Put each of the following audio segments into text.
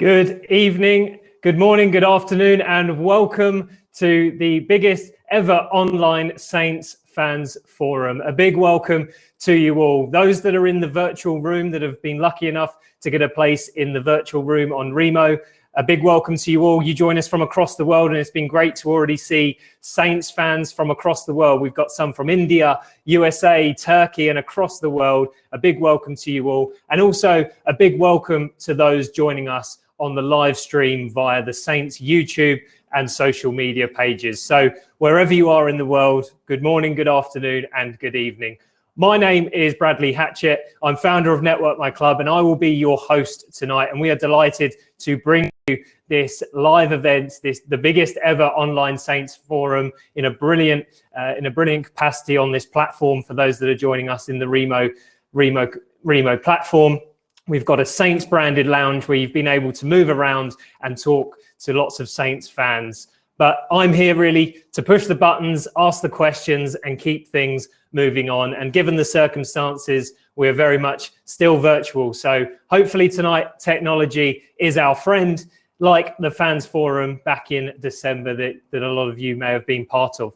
Good evening, good morning, good afternoon, and welcome to the biggest ever online Saints fans forum. A big welcome to you all. Those that are in the virtual room that have been lucky enough to get a place in the virtual room on Remo, a big welcome to you all. You join us from across the world, and it's been great to already see Saints fans from across the world. We've got some from India, USA, Turkey, and across the world. A big welcome to you all. And also a big welcome to those joining us on the live stream via the Saints YouTube and social media pages. So wherever you are in the world, good morning, good afternoon, and good evening. My name is Bradley Hatchett. I'm founder of Network My Club, and I will be your host tonight. And we are delighted to bring you this live event, the biggest ever online Saints forum in a brilliant capacity on this platform for those that are joining us in the Remo platform. We've got a Saints branded lounge where you've been able to move around and talk to lots of Saints fans. But I'm here really to push the buttons, ask the questions, and keep things moving on. And given the circumstances, we're very much still virtual. So hopefully tonight, technology is our friend, like the fans forum back in December that a lot of you may have been part of.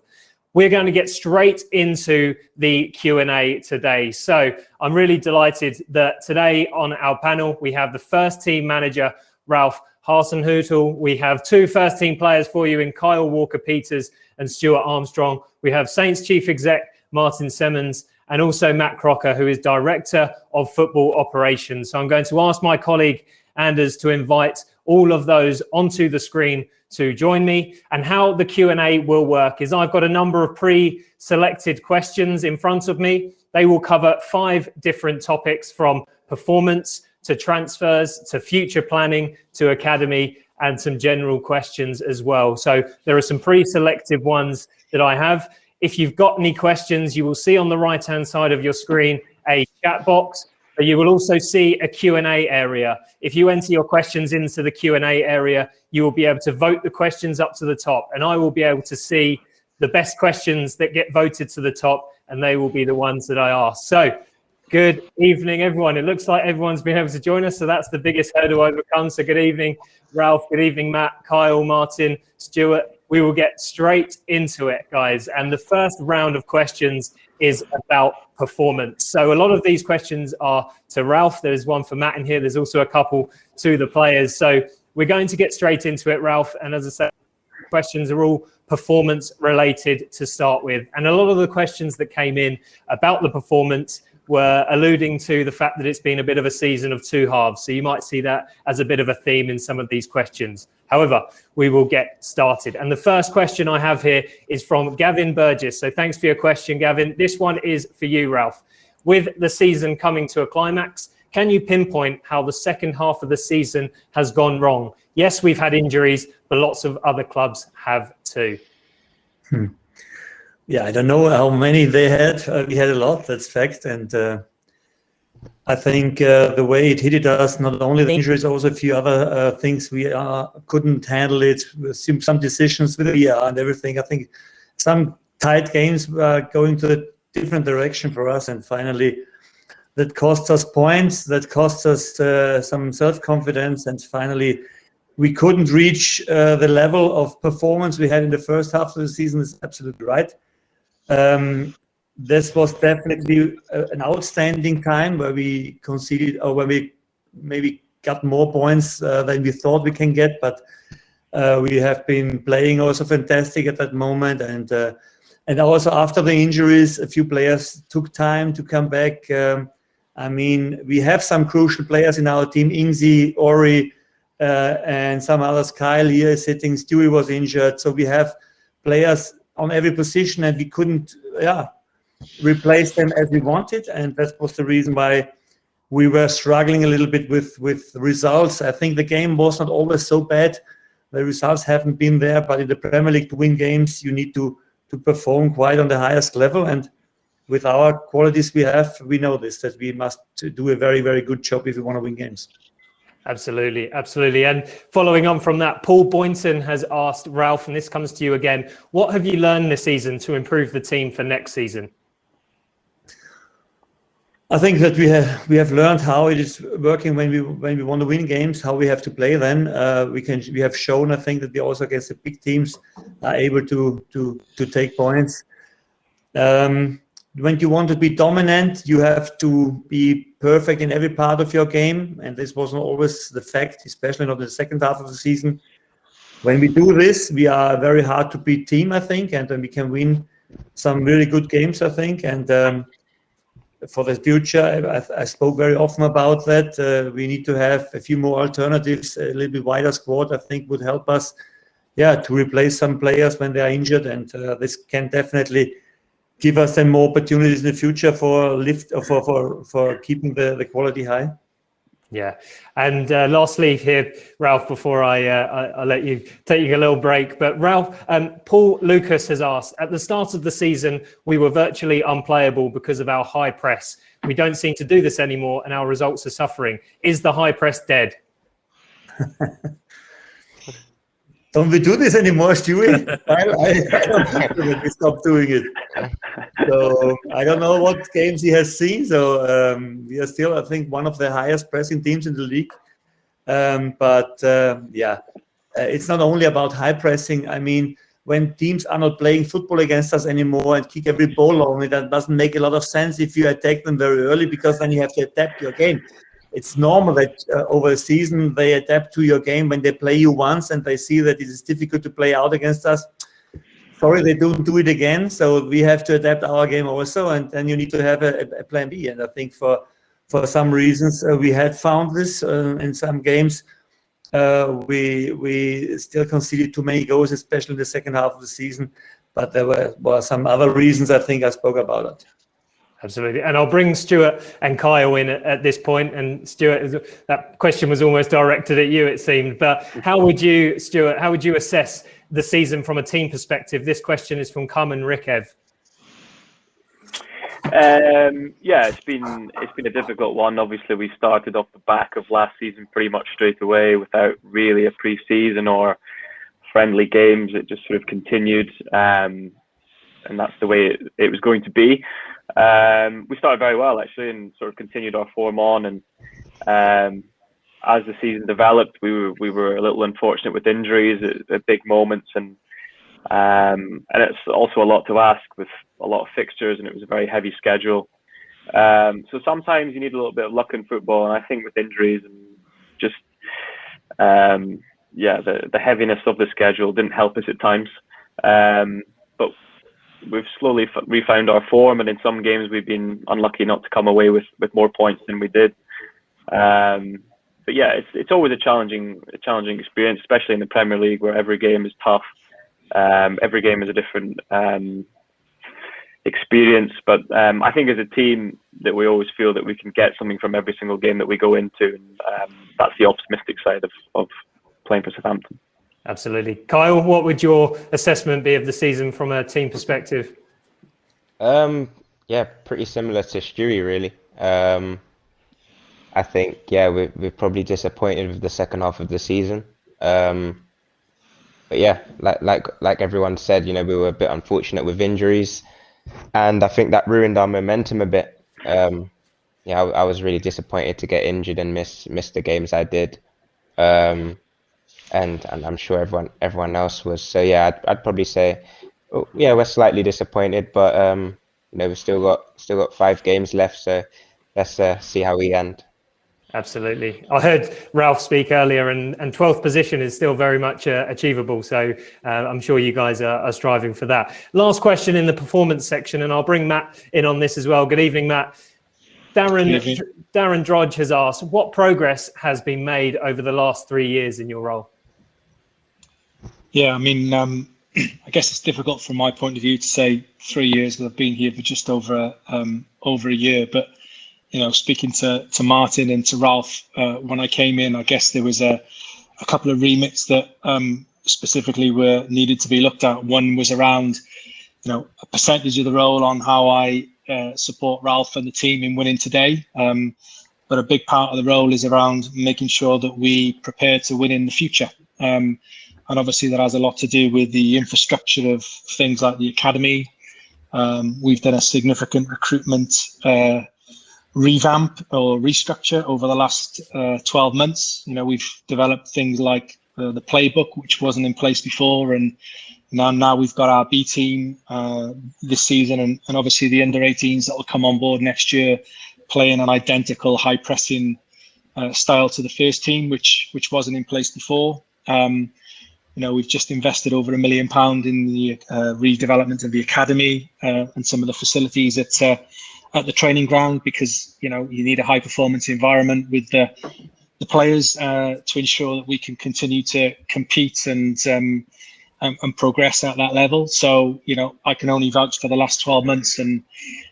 We're going to get straight into the Q&A today. So I'm really delighted that today on our panel, we have the first team manager, Ralph Hasenhüttl. We have two first team players for you in Kyle Walker-Peters and Stuart Armstrong. We have Saints chief exec, Martin Semmens, and also Matt Crocker, who is director of football operations. So I'm going to ask my colleague, Anders, to invite all of those onto the screen to join me. And how the Q&A will work is I've got a number of pre-selected questions in front of me. They will cover 5 different topics, from performance to transfers to future planning to academy, and some general questions as well. So there are some pre-selected ones that I have. If you've got any questions, you will see on the right-hand side of your screen a chat box. But you will also see a Q&A area. If you enter your questions into the Q&A area, you will be able to vote the questions up to the top, and I will be able to see the best questions that get voted to the top, and they will be the ones that I ask. So good evening, everyone. It looks like everyone's been able to join us, so that's the biggest hurdle overcome. So good evening, Ralph. Good evening, Matt, Kyle, Martin, Stuart. We will get straight into it, guys. And the first round of questions is about performance. So a lot of these questions are to Ralph. There's one for Matt in here. There's also a couple to the players. So we're going to get straight into it, Ralph. And as I said, questions are all performance related to start with. And a lot of the questions that came in about the performance were alluding to the fact that it's been a bit of a season of two halves. So you might see that as a bit of a theme in some of these questions. However, we will get started. And the first question I have here is from Gavin Burgess. So thanks for your question, Gavin. This one is for you, Ralph. With the season coming to a climax, can you pinpoint how the second half of the season has gone wrong? Yes, we've had injuries, but lots of other clubs have too. Yeah, I don't know how many they had. We had a lot, that's fact. And I think the way it hit us, not only the injuries, also a few other things, we couldn't handle it. Some decisions with the VR and everything. I think some tight games were going to a different direction for us. And finally, that cost us points, that cost us some self-confidence. And finally, we couldn't reach the level of performance we had in the first half of the season. Is absolutely right. This was definitely an outstanding time where we conceded, or where we maybe got more points than we thought we can get. But we have been playing also fantastic at that moment, and also after the injuries, a few players took time to come back. I mean, we have some crucial players in our team: Ingzi, Ori, and some others. Kyle here is sitting. Stuart was injured, so we have players on every position, and we couldn't replace them as we wanted, and that was the reason why we were struggling a little bit with results. I think the game was not always so bad. The results haven't been there, but in the Premier League, to win games, you need to perform quite on the highest level. And with our qualities we have, we know this, that we must do a very, very good job if we want to win games. Absolutely, absolutely. And following on from that, Paul Boynton has asked Ralph, and this comes to you again, what have you learned this season to improve the team for next season? I think that we have learned how it is working when we want to win games, how we have to play. Then we have shown, I think, that we also against the big teams are able to take points. When you want to be dominant, you have to be perfect in every part of your game, and this wasn't always the fact, especially not in the second half of the season. When we do this, we are a very hard to beat team, I think, and then we can win some really good games, I think, and. For the future, I spoke very often about that. We need to have a few more alternatives, a little bit wider squad, I think would help us, to replace some players when they are injured. And this can definitely give us then more opportunities in the future for keeping the quality high. Yeah, and lastly here, Ralph, before I let you take a little break, but Ralph, Paul Lucas has asked, at the start of the season, we were virtually unplayable because of our high press. We don't seem to do this anymore and our results are suffering. Is the high press dead? Don't we do this anymore, Stuart? I don't think that we stopped doing it. So I don't know what games he has seen. So we are still, I think, one of the highest pressing teams in the league. It's not only about high pressing. I mean, when teams are not playing football against us anymore and kick every ball only, that doesn't make a lot of sense if you attack them very early, because then you have to adapt your game. It's normal that over a season they adapt to your game when they play you once and they see that it is difficult to play out against us. Sorry, they don't do it again. So we have to adapt our game also, and then you need to have a plan B. And I think for some reasons we had found this in some games. We still conceded too many goals, especially in the second half of the season. But there were some other reasons. I think I spoke about it. Absolutely. And I'll bring Stuart and Kyle in at this point. And Stuart, that question was almost directed at you, it seemed. But how would you assess the season from a team perspective? This question is from Kamen Rikev. It's been a difficult one. Obviously, we started off the back of last season pretty much straight away without really a pre-season or friendly games. It just sort of continued, and that's the way it was going to be. We started very well actually, and sort of continued our form on. And as the season developed, we were a little unfortunate with injuries at big moments, and it's also a lot to ask with a lot of fixtures, and it was a very heavy schedule. So sometimes you need a little bit of luck in football, and I think with injuries and just the heaviness of the schedule didn't help us at times. But we've slowly refound our form, and in some games we've been unlucky not to come away with more points than we did. But yeah, it's always a challenging experience, especially in the Premier League, where every game is tough. Every game is a different experience, but I think as a team that we always feel that we can get something from every single game that we go into, and that's the optimistic side of playing for Southampton. Absolutely. Kyle, what would your assessment be of the season from a team perspective? Pretty similar to Stewie, really. I think, we're probably disappointed with the second half of the season. But yeah, like everyone said, we were a bit unfortunate with injuries, and I think that ruined our momentum a bit. I was really disappointed to get injured and miss the games I did. And I'm sure everyone else was. So yeah, I'd probably say, we're slightly disappointed, but we've still got 5 games left, so let's see how we end. Absolutely. I heard Ralph speak earlier, and 12th position is still very much achievable. So I'm sure you guys are striving for that. Last question in the performance section, and I'll bring Matt in on this as well. Good evening, Matt. Darren Drodge has asked, what progress has been made over the last 3 years in your role? Yeah, I mean, I guess it's difficult from my point of view to say 3 years, because I've been here for just over a year. But speaking to Martin and to Ralph, when I came in, I guess there was a couple of remits that specifically were needed to be looked at. One was around, a percentage of the role on how I support Ralph and the team in winning today. But a big part of the role is around making sure that we prepare to win in the future. And obviously that has a lot to do with the infrastructure of things like the academy. We've done a significant recruitment revamp or restructure over the last 12 months. We've developed things like the playbook, which wasn't in place before, and now we've got our B team this season, and obviously the under 18s that will come on board next year, playing an identical high pressing style to the first team, which wasn't in place before. We've just invested over £1 million in the redevelopment of the academy and some of the facilities at the training ground, because you need a high performance environment with the players to ensure that we can continue to compete and progress at that level. So I can only vouch for the last 12 months, and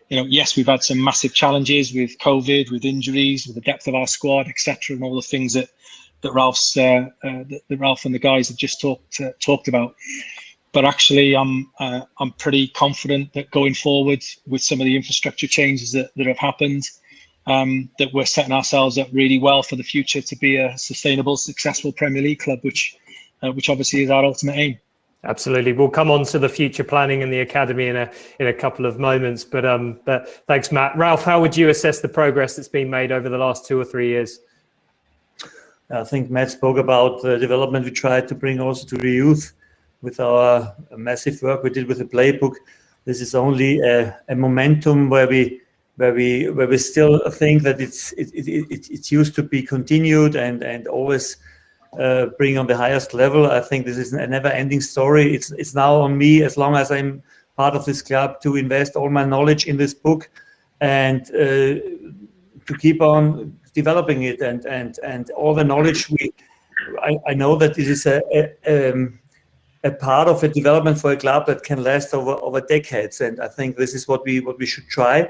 yes, we've had some massive challenges with COVID, with injuries, with the depth of our squad, etc., and all the things that Ralph and the guys have just talked about. But actually, I'm pretty confident that going forward with some of the infrastructure changes that have happened, that we're setting ourselves up really well for the future to be a sustainable, successful Premier League club, which obviously is our ultimate aim. Absolutely. We'll come on to the future planning in the academy in a couple of moments. But thanks, Matt. Ralph, how would you assess the progress that's been made over the last 2 or 3 years? I think Matt spoke about the development we tried to bring also to the youth with our massive work we did with the playbook. This is only a momentum where we still think that it's used to be continued and always bring on the highest level. I think this is a never-ending story. It's now on me, as long as I'm part of this club, to invest all my knowledge in this book and to keep on developing it and all the knowledge I know that this is a part of a development for a club that can last over decades, and I think this is what we should try.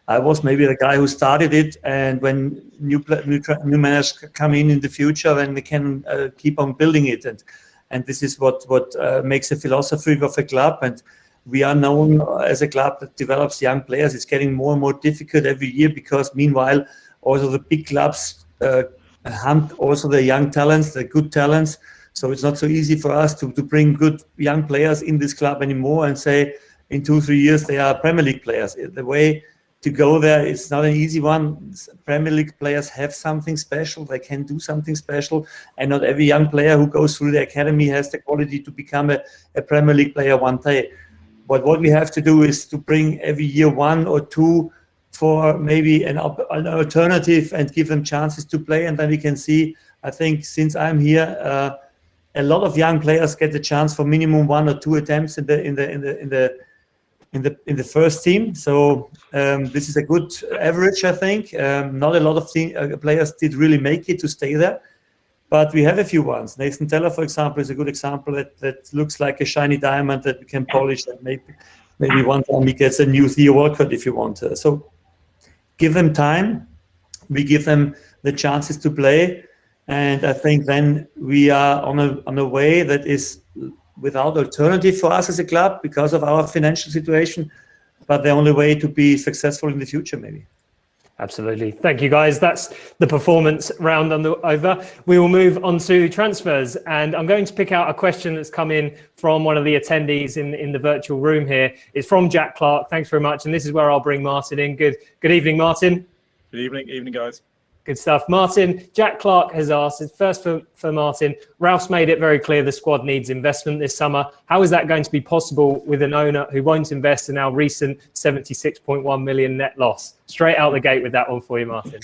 I was maybe the guy who started it, and when new managers come in the future, then we can keep on building it, and this is what makes a philosophy of a club. And we are known as a club that develops young players. It's getting more and more difficult every year, because meanwhile also the big clubs hunt also the young talents, the good talents. So it's not so easy for us to bring good young players in this club anymore and say in 2-3 years they are Premier League players. The way to go there is not an easy one. Premier League players have something special. They can do something special, and not every young player who goes through the academy has the quality to become a Premier League player one day. But what we have to do is to bring every year 1 or 2 for maybe an alternative and give them chances to play, and then we can see. I think since I'm here, a lot of young players get the chance for minimum 1 or 2 attempts in the first team. So this is a good average, I think. Not a lot of players did really make it to stay there, but we have a few ones. Nathan Teller, for example, is a good example that looks like a shiny diamond that we can polish, and maybe one time he gets a new Theo Walcott if you want. So give them time. We give them the chances to play. And I think then we are on a way that is without alternative for us as a club because of our financial situation, but the only way to be successful in the future, maybe. Absolutely. Thank you, guys. That's the performance round over. We will move on to transfers, and I'm going to pick out a question that's come in from one of the attendees in the virtual room here. It's from Jack Clark. Thanks very much. And this is where I'll bring Martin in. Good evening, Martin. Good evening, guys. Good stuff. Martin, Jack Clark has asked, first for Martin, Ralph's made it very clear the squad needs investment this summer. How is that going to be possible with an owner who won't invest in our recent 76.1 million net loss? Straight out the gate with that one for you, Martin.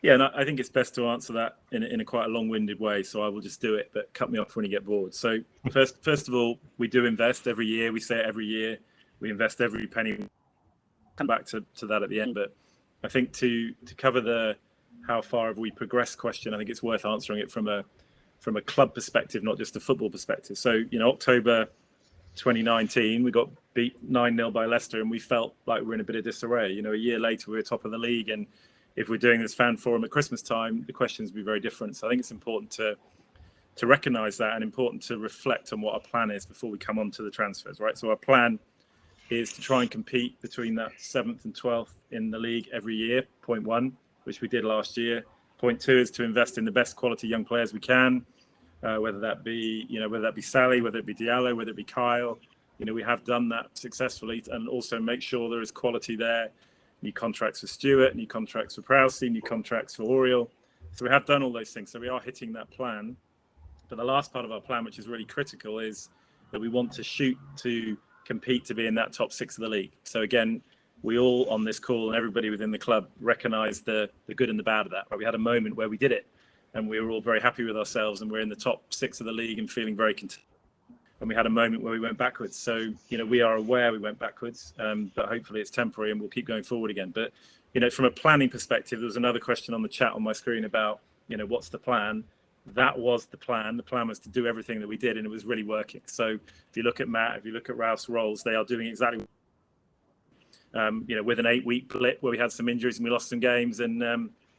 Yeah, no, I think it's best to answer that in a quite a long-winded way, so I will just do it, but cut me off when you get bored. So first of all, we do invest every year. We say it every year. We invest every penny. Come back to that at the end, but I think to cover the how far have we progressed question, I think it's worth answering it from a club perspective, not just a football perspective. So, October 2019, we got beat 9-0 by Leicester, and we felt like we were in a bit of disarray. A year later, we were top of the league, and if we're doing this fan forum at Christmas time, the questions will be very different. So I think it's important to recognise that, and important to reflect on what our plan is before we come on to the transfers, right? So our plan is to try and compete between that 7th and 12th in the league every year, point 1, which we did last year. Point 2 is to invest in the best quality young players we can, whether that be Sally, whether it be Diallo, whether it be Kyle. We have done that successfully, and also make sure there is quality there, new contracts for Stuart, new contracts for Prowsey, new contracts for Oriel. So we have done all those things. So we are hitting that plan. But the last part of our plan, which is really critical, is that we want to shoot to compete to be in that top 6 of the league. So again, we all on this call and everybody within the club recognize the good and the bad of that. Right? We had a moment where we did it and we were all very happy with ourselves and we're in the top 6 of the league and feeling very content. And we had a moment where we went backwards. So, we are aware we went backwards, but hopefully it's temporary and we'll keep going forward again. But, from a planning perspective, there was another question on the chat on my screen about, what's the plan? That was the plan. The plan was to do everything that we did and it was really working. So if you look at Matt, if you look at Ralph's roles, they are doing exactly with an 8-week blip where we had some injuries and we lost some games and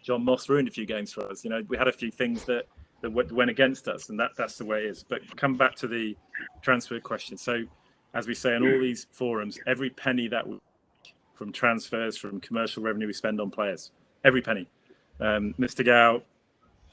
John Moss ruined a few games for us. We had a few things that went against us and that's the way it is. But come back to the transfer question. So as we say on all these forums, every penny that we from transfers, from commercial revenue we spend on players, every penny. Mr. Gow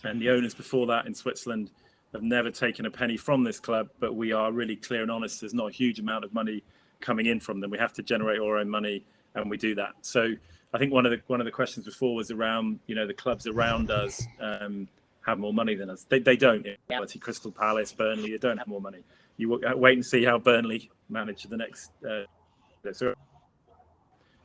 and the owners before that in Switzerland have never taken a penny from this club, but we are really clear and honest. There's not a huge amount of money coming in from them. We have to generate our own money and we do that. So I think one of the questions before was around, the clubs around us have more money than us. They don't. In reality, Crystal Palace, Burnley, they don't have more money. You wait and see how Burnley manage the next. So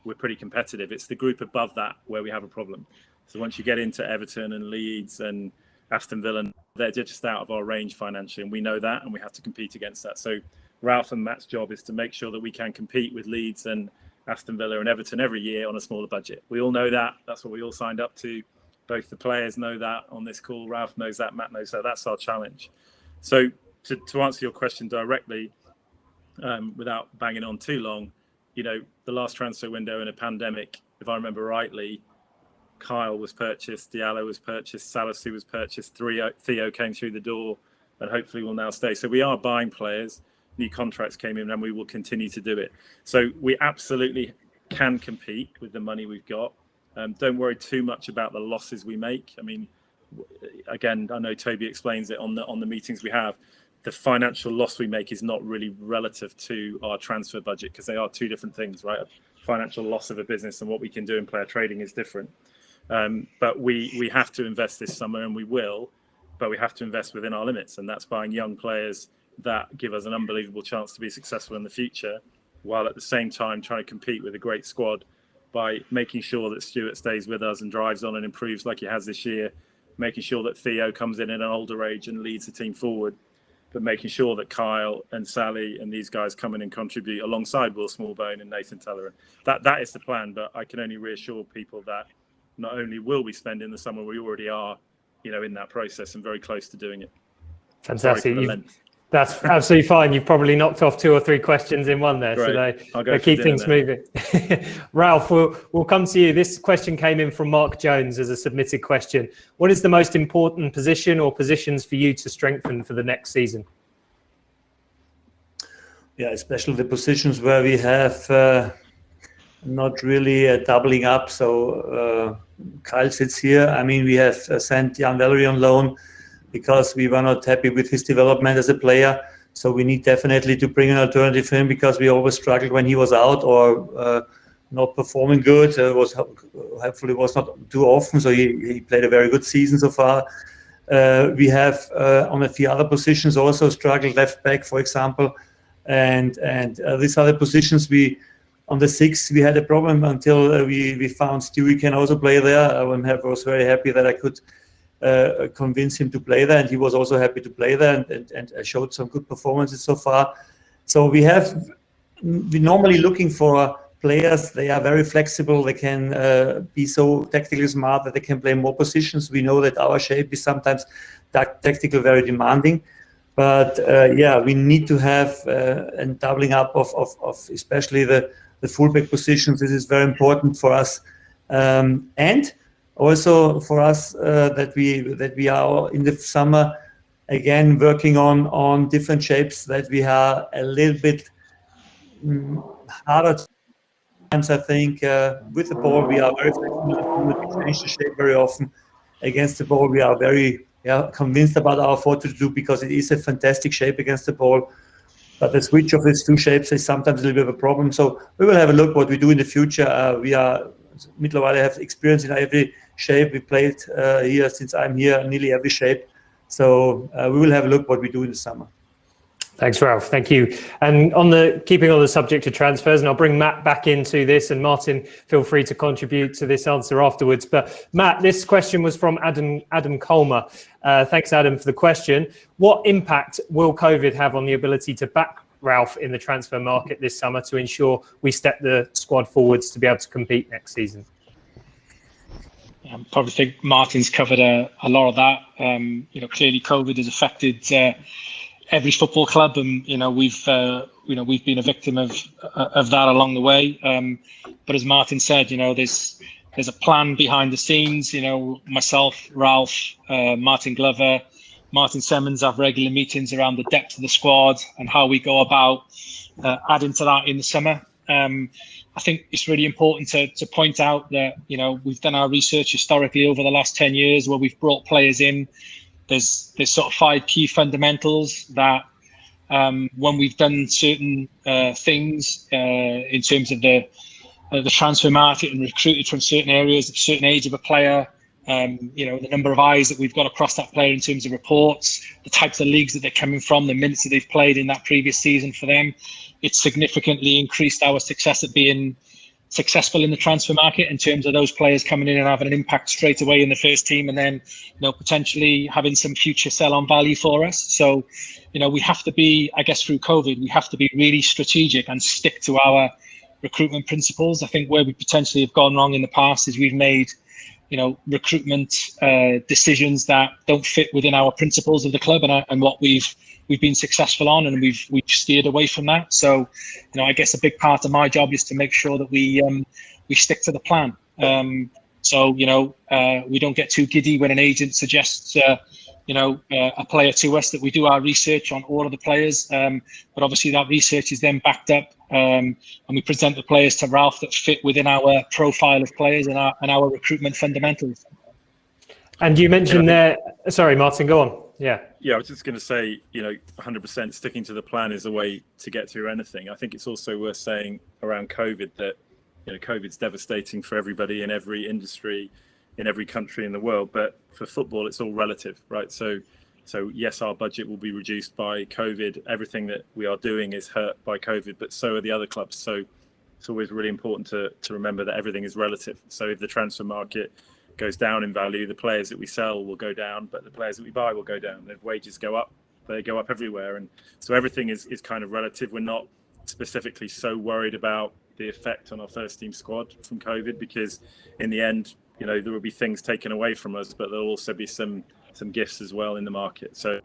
we're pretty competitive. It's the group above that where we have a problem. So once you get into Everton and Leeds and Aston Villa, they're just out of our range financially, and we know that, and we have to compete against that. So Ralph and Matt's job is to make sure that we can compete with Leeds and Aston Villa and Everton every year on a smaller budget. We all know that. That's what we all signed up to. Both the players know that on this call. Ralph knows that. Matt knows that. That's our challenge. So to answer your question directly, without banging on too long, the last transfer window in a pandemic, if I remember rightly, Kyle was purchased, Diallo was purchased, Salisu was purchased, Theo came through the door, and hopefully will now stay. So we are buying players. New contracts came in, and we will continue to do it. So we absolutely can compete with the money we've got. Don't worry too much about the losses we make. I mean, again, I know Toby explains it on the meetings we have. The financial loss we make is not really relative to our transfer budget because they are two different things, right? Financial loss of a business and what we can do in player trading is different. But we have to invest this summer, and we will, but we have to invest within our limits, and that's buying young players that give us an unbelievable chance to be successful in the future, while at the same time trying to compete with a great squad by making sure that Stuart stays with us and drives on and improves like he has this year, making sure that Theo comes in an older age and leads the team forward, but making sure that Kyle and Sally and these guys come in and contribute alongside Will Smallbone and Nathan Teller. That is the plan, but I can only reassure people that not only will we spend in the summer, we already are, in that process and very close to doing it. Fantastic. That's absolutely fine. You've probably knocked off 2 or 3 questions in one there. Great. So they keep things moving. Ralph, we'll come to you. This question came in from Mark Jones as a submitted question. What is the most important position or positions for you to strengthen for the next season? Yeah, especially the positions where we have not really doubling up. So Kyle sits here. I mean, we have sent Jan Valery on loan because we were not happy with his development as a player. So we need definitely to bring an alternative for him because we always struggled when he was out or not performing good. Hopefully was not too often. So he played a very good season so far. We have on a few other positions also struggled, left back, for example. And these other positions on the 6th, we had a problem until we found Stuart can also play there. I was very happy that I could convince him to play there, and he was also happy to play there and showed some good performances so far. So we're normally looking for players. They are very flexible. They can be so tactically smart that they can play more positions. We know that our shape is sometimes tactical, very demanding. But we need to have a doubling up of especially the fullback positions. This is very important for us, and also for us that we are in the summer again working on different shapes that we are a little bit harder. Sometimes I think with the ball we are very flexible. We change the shape very often. Against the ball we are very convinced about our 4-2 because it is a fantastic shape against the ball. But the switch of these two shapes is sometimes a little bit of a problem. So we will have a look what we do in the future. We are mittlerweile have experience in every shape. We played here since I'm here, nearly every shape. So we will have a look what we do in the summer. Thanks, Ralph. Thank you. And keeping on the subject of transfers, and I'll bring Matt back into this, and Martin, feel free to contribute to this answer afterwards. But Matt, this question was from Adam Colmer. Thanks, Adam, for the question. What impact will COVID have on the ability to back Ralph in the transfer market this summer to ensure we step the squad forwards to be able to compete next season? I probably think Martin's covered a lot of that. Clearly COVID has affected every football club, and we've been a victim of that along the way. But as Martin said, there's a plan behind the scenes. Myself, Ralph, Martin Glover, Martin Semmens have regular meetings around the depth of the squad and how we go about adding to that in the summer. I think it's really important to point out that we've done our research historically over the last 10 years where we've brought players in. There's sort of 5 key fundamentals that when we've done certain things in terms of the transfer market and recruited from certain areas, a certain age of a player, the number of eyes that we've got across that player in terms of reports, the types of leagues that they're coming from, the minutes that they've played in that previous season for them, it's significantly increased our success at being successful in the transfer market in terms of those players coming in and having an impact straight away in the first team, and then potentially having some future sell-on value for us. So we have to be, I guess through COVID, we have to be really strategic and stick to our recruitment principles. I think where we potentially have gone wrong in the past is we've made recruitment decisions that don't fit within our principles of the club and what we've been successful on, and we've steered away from that. So, I guess a big part of my job is to make sure that we stick to the plan. So, we don't get too giddy when an agent suggests, a player to us, that we do our research on all of the players. But obviously that research is then backed up, and we present the players to Ralph that fit within our profile of players and our recruitment fundamentals. And you mentioned there, sorry, Martin, go on. Yeah, I was just going to say, 100% sticking to the plan is a way to get through anything. I think it's also worth saying around COVID that, COVID's devastating for everybody in every industry, in every country in the world. But for football, it's all relative, right? So yes, our budget will be reduced by COVID. Everything that we are doing is hurt by COVID, but so are the other clubs. So it's always really important to remember that everything is relative. So if the transfer market goes down in value, the players that we sell will go down, but the players that we buy will go down. If wages go up, they go up everywhere. And so everything is kind of relative. We're not specifically so worried about the effect on our first team squad from COVID, because in the end, there will be things taken away from us, but there'll also be some gifts as well in the market. So,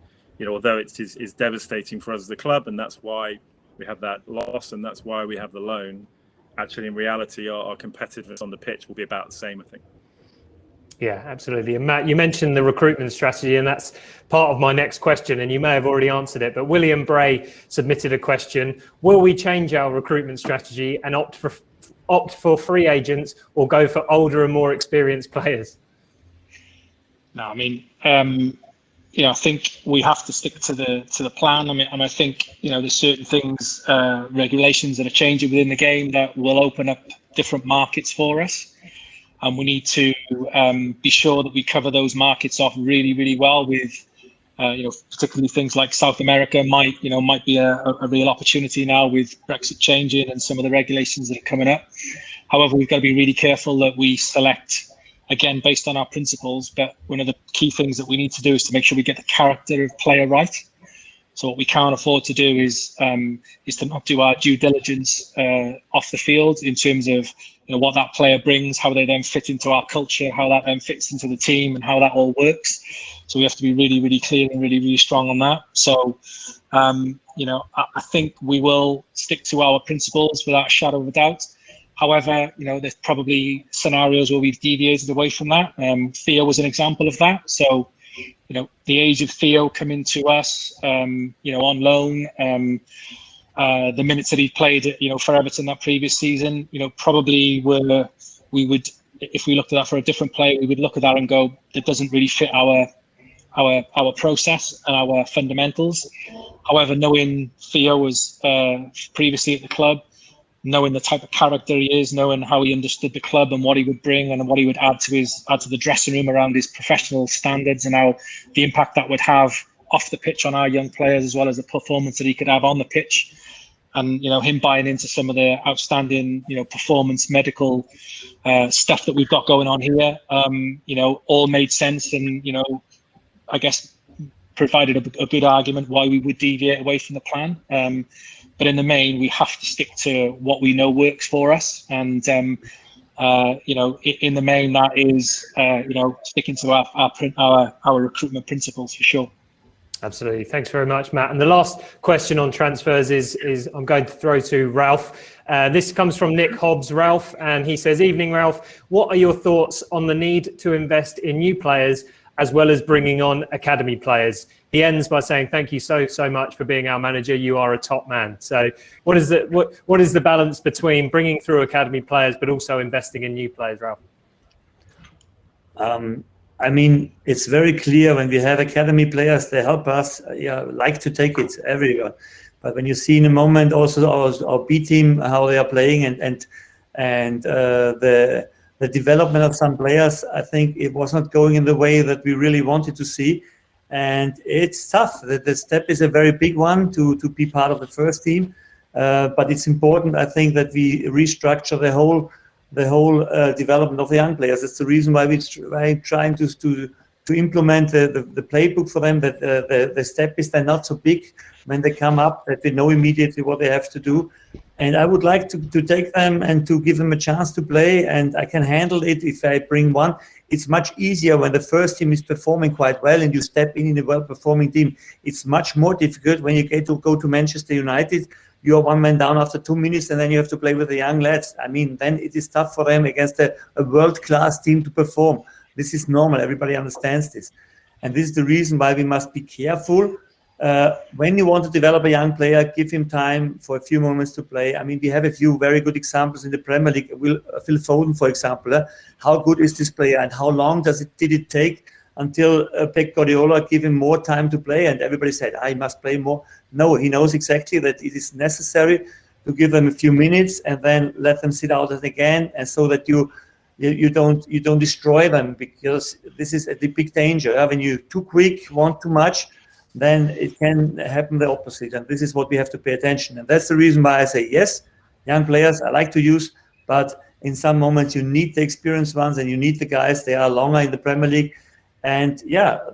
although it's devastating for us as a club, and that's why we have that loss and that's why we have the loan, actually in reality, our competitiveness on the pitch will be about the same, I think. Yeah, absolutely. And Matt, you mentioned the recruitment strategy, and that's part of my next question, and you may have already answered it, but William Bray submitted a question. Will we change our recruitment strategy and opt for free agents or go for older and more experienced players? No, I mean, I think we have to stick to the plan. I mean, and I think, there's certain things, regulations that are changing within the game that will open up different markets for us. And we need to be sure that we cover those markets off really, really well with, particularly things like South America might be a real opportunity now with Brexit changing and some of the regulations that are coming up. However, we've got to be really careful that we select, again, based on our principles. But one of the key things that we need to do is to make sure we get the character of player right. So what we can't afford to do is to not do our due diligence off the field in terms of what that player brings, how they then fit into our culture, how that then fits into the team, and how that all works. So we have to be really, really clear and really, really strong on that. So, I think we will stick to our principles without a shadow of a doubt. However, there's probably scenarios where we've deviated away from that. Theo was an example of that. So, the age of Theo coming to us, on loan, the minutes that he played, for Everton that previous season, probably we would, if we looked at that for a different player, we would look at that and go, that doesn't really fit our process and our fundamentals. However, knowing Theo was previously at the club, knowing the type of character he is, knowing how he understood the club and what he would bring and what he would add to the dressing room around his professional standards, and how the impact that would have off the pitch on our young players, as well as the performance that he could have on the pitch. And him buying into some of the outstanding performance medical stuff that we've got going on here, all made sense, and I guess provided a good argument why we would deviate away from the plan. But in the main, we have to stick to what we know works for us, and in the main, that is sticking to our recruitment principles for sure. Absolutely. Thanks very much, Matt. And the last question on transfers is I'm going to throw to Ralph. This comes from Nick Hobbs, Ralph, and he says, "Evening, Ralph. What are your thoughts on the need to invest in new players as well as bringing on academy players?" He ends by saying, "Thank you so much for being our manager. You are a top man." So what is the balance between bringing through academy players but also investing in new players, Ralph? I mean, it's very clear when we have academy players, they help us, like to take it everywhere. But when you see in a moment also our B team, how they are playing and the development of some players, I think it was not going in the way that we really wanted to see. And it's tough. The step is a very big one to be part of the first team. But it's important, I think, that we restructure the whole development of the young players. That's the reason why we're trying to implement the playbook for them, that the step is then not so big when they come up, that they know immediately what they have to do. And I would like to take them and to give them a chance to play, and I can handle it if I bring one. It's much easier when the first team is performing quite well and you step in a well-performing team. It's much more difficult when you go to Manchester United. You are one man down after 2 minutes, and then you have to play with the young lads. I mean, then it is tough for them against a world-class team to perform. This is normal. Everybody understands this. And this is the reason why we must be careful. When you want to develop a young player, give him time for a few moments to play. I mean, we have a few very good examples in the Premier League. Phil Foden, for example. How good is this player, and how long did it take until Pep Guardiola gave him more time to play? And everybody said, he must play more. No, he knows exactly that it is necessary to give them a few minutes and then let them sit out again, and so that you don't destroy them, because this is a big danger. When you're too quick, want too much, then it can happen the opposite. And this is what we have to pay attention. And that's the reason why I say, yes, young players I like to use, but in some moments you need the experienced ones, and you need the guys. They are longer in the Premier League. And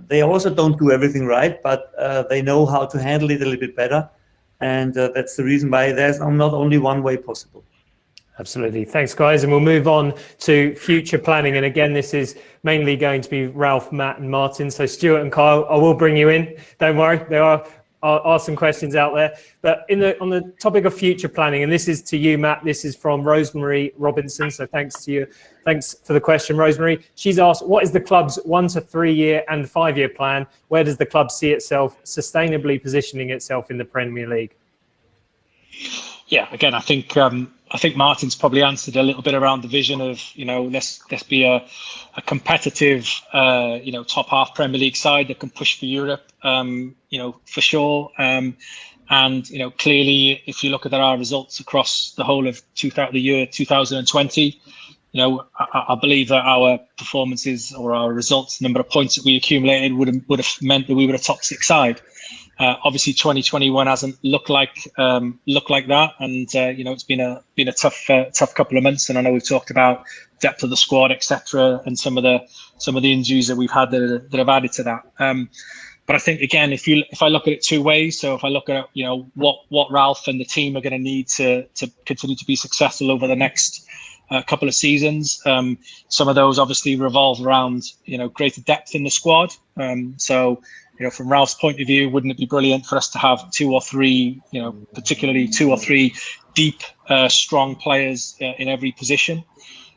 they also don't do everything right, but they know how to handle it a little bit better. And that's the reason why there's not only one way possible. Absolutely. Thanks, guys. And we'll move on to future planning. And again, this is mainly going to be Ralph, Matt and Martin. So Stuart and Kyle, I will bring you in. Don't worry. There are some questions out there. But on the topic of future planning, and this is to you, Matt, this is from Rosemary Robinson. So thanks to you. Thanks for the question, Rosemary. She's asked, what is the club's 1 to 3 year and 5 year plan? Where does the club see itself sustainably positioning itself in the Premier League? Yeah, again, I think Martin's probably answered a little bit around the vision of, let's be a competitive, top half Premier League side that can push for Europe, for sure. And, clearly, if you look at our results across the whole of the year 2020, I believe that our performances or our results, number of points that we accumulated would have meant that we were a top 6 side. Obviously, 2021 hasn't looked like that, and it's been a tough couple of months. And I know we've talked about depth of the squad, etc., and some of the injuries that we've had that have added to that. But I think, again, if I look at it two ways, so if I look at what Ralph and the team are going to need to continue to be successful over the next couple of seasons, some of those obviously revolve around greater depth in the squad. So from Ralph's point of view, wouldn't it be brilliant for us to have 2 or 3, particularly 2 or 3 deep, strong players in every position,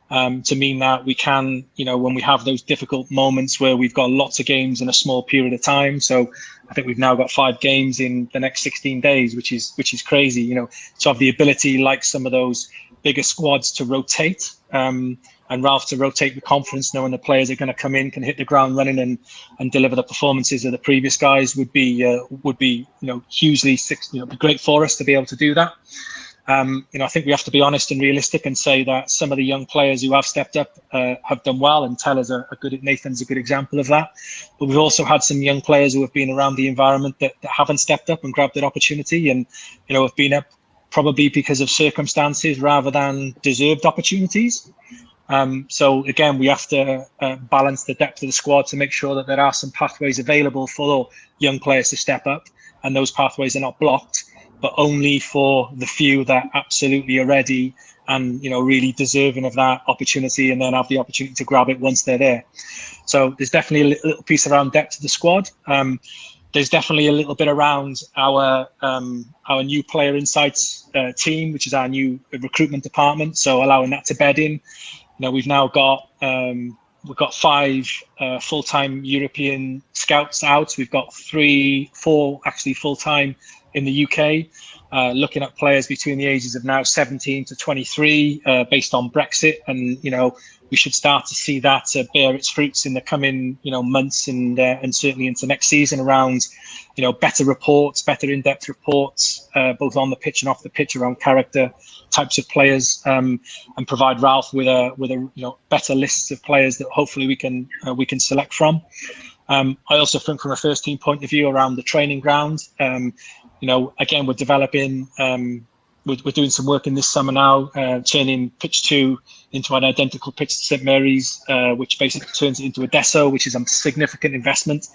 to mean that we can, when we have those difficult moments where we've got lots of games in a small period of time. So I think we've now got 5 games in the next 16 days, which is crazy, to have the ability, like some of those bigger squads, to rotate, and Ralph to rotate with confidence, knowing the players are going to come in, can hit the ground running and deliver the performances of the previous guys would be hugely be great for us to be able to do that. I think we have to be honest and realistic and say that some of the young players who have stepped up have done well, and Nathan's a good example of that. But we've also had some young players who have been around the environment that haven't stepped up and grabbed that opportunity, and have been up probably because of circumstances rather than deserved opportunities. So again, we have to balance the depth of the squad to make sure that there are some pathways available for young players to step up, and those pathways are not blocked, but only for the few that absolutely are ready and really deserving of that opportunity, and then have the opportunity to grab it once they're there. So there's definitely a little piece around depth of the squad. There's definitely a little bit around our new player insights team, which is our new recruitment department. So allowing that to bed in. We've now got 5 full-time European scouts out. We've got 4 actually full-time in the UK, looking at players between the ages of now 17 to 23, based on Brexit, and we should start to see that bear its fruits in the coming months, and certainly into next season, around better reports, better in-depth reports, both on the pitch and off the pitch, around character, types of players, and provide Ralph with a better lists of players that hopefully we can select from. I also think from a first team point of view around the training ground, again, we're developing. We're doing some work in this summer now, turning pitch 2 into an identical pitch to St Mary's, which basically turns it into a Deso, which is a significant investment.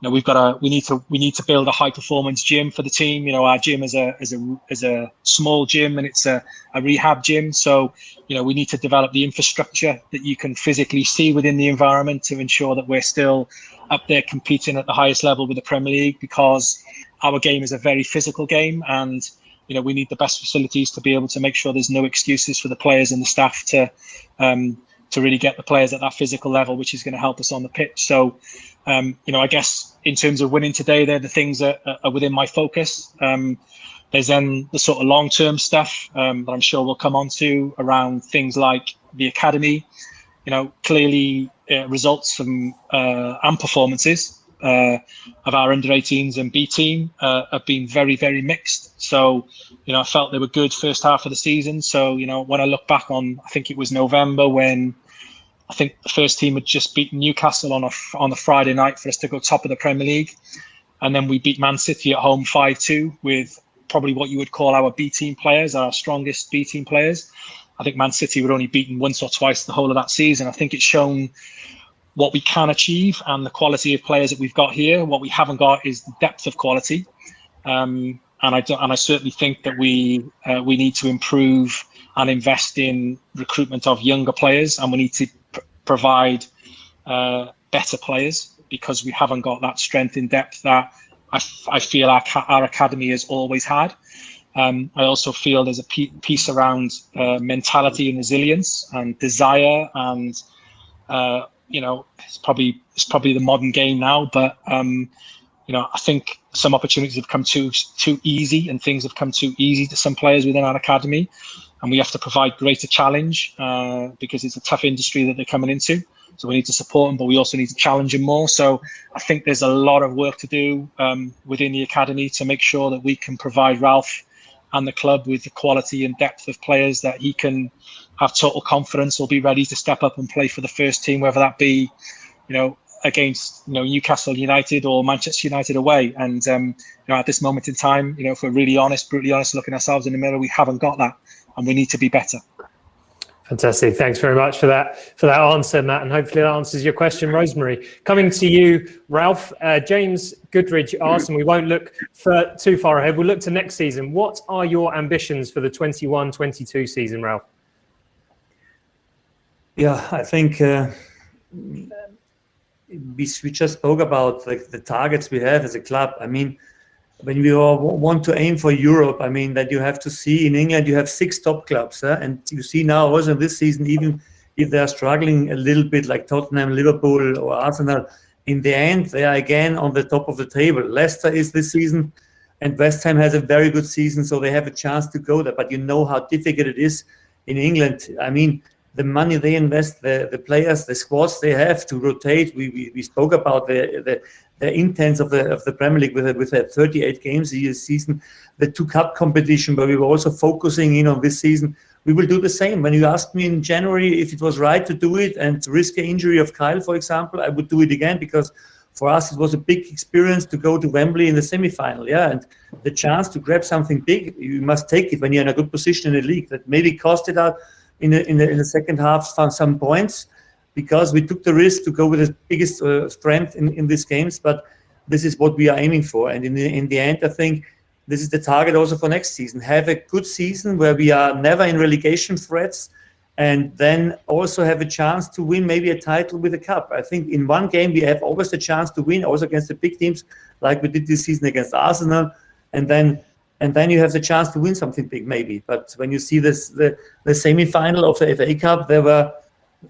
We need to build a high performance gym for the team. Our gym is a small gym, and it's a rehab gym. So we need to develop the infrastructure that you can physically see within the environment to ensure that we're still up there competing at the highest level with the Premier League, because our game is a very physical game, and we need the best facilities to be able to make sure there's no excuses for the players and the staff to really get the players at that physical level, which is going to help us on the pitch. So, I guess in terms of winning today, they're the things that are within my focus. There's then the sort of long-term stuff that I'm sure we'll come on to around things like the academy. Clearly results from and performances of our under-18s and B team have been very, very mixed. So, I felt they were good first half of the season. So, when I look back on, I think it was November, when I think the first team had just beaten Newcastle on a Friday night for us to go top of the Premier League. And then we beat Man City at home 5-2 with probably what you would call our B team players, our strongest B team players. I think Man City were only beaten once or twice the whole of that season. I think it's shown what we can achieve and the quality of players that we've got here. What we haven't got is the depth of quality, and I certainly think that we need to improve and invest in recruitment of younger players, and we need to provide better players, because we haven't got that strength in depth that I feel our academy has always had. I also feel there's a piece around mentality and resilience and desire, and it's probably the modern game now, but I think some opportunities have come too easy, and things have come too easy to some players within our academy, and we have to provide greater challenge because it's a tough industry that they're coming into. So we need to support them, but we also need to challenge them more. So I think there's a lot of work to do within the academy to make sure that we can provide Ralph and the club with the quality and depth of players that he can have total confidence or be ready to step up and play for the first team, whether that be, against Newcastle United or Manchester United away. And at this moment in time, if we're really honest, brutally honest, looking ourselves in the mirror, we haven't got that, and we need to be better. Fantastic. Thanks very much for that answer, Matt, and hopefully that answers your question, Rosemary. Coming to you, Ralph, James Goodridge asked, and we won't look too far ahead, we'll look to next season. What are your ambitions for the 21-22 season, Ralph? Yeah, I think we just spoke about the targets we have as a club. I mean, when we all want to aim for Europe, I mean, that you have to see in England, you have 6 top clubs. And you see now also this season, even if they're struggling a little bit like Tottenham, Liverpool or Arsenal, in the end, they are again on the top of the table. Leicester is this season, and West Ham has a very good season, so they have a chance to go there. But you know how difficult it is in England. I mean, the money they invest, the players, the squads they have to rotate. We spoke about the intents of the Premier League with a 38 games a year season, the 2 cup competition, but we were also focusing in on this season. We will do the same. When you asked me in January if it was right to do it and to risk an injury of Kyle, for example, I would do it again, because for us it was a big experience to go to Wembley in the semi-final. Yeah, and the chance to grab something big, you must take it when you're in a good position in the league. That maybe cost it out in the second half some points, because we took the risk to go with the biggest strength in these games. But this is what we are aiming for, and in the end, I think this is the target also for next season. Have a good season where we are never in relegation threats, and then also have a chance to win maybe a title with a cup. I think in one game we have always the chance to win, also against the big teams, like we did this season against Arsenal, and then you have the chance to win something big maybe. But when you see this, the semi-final of the FA Cup, there were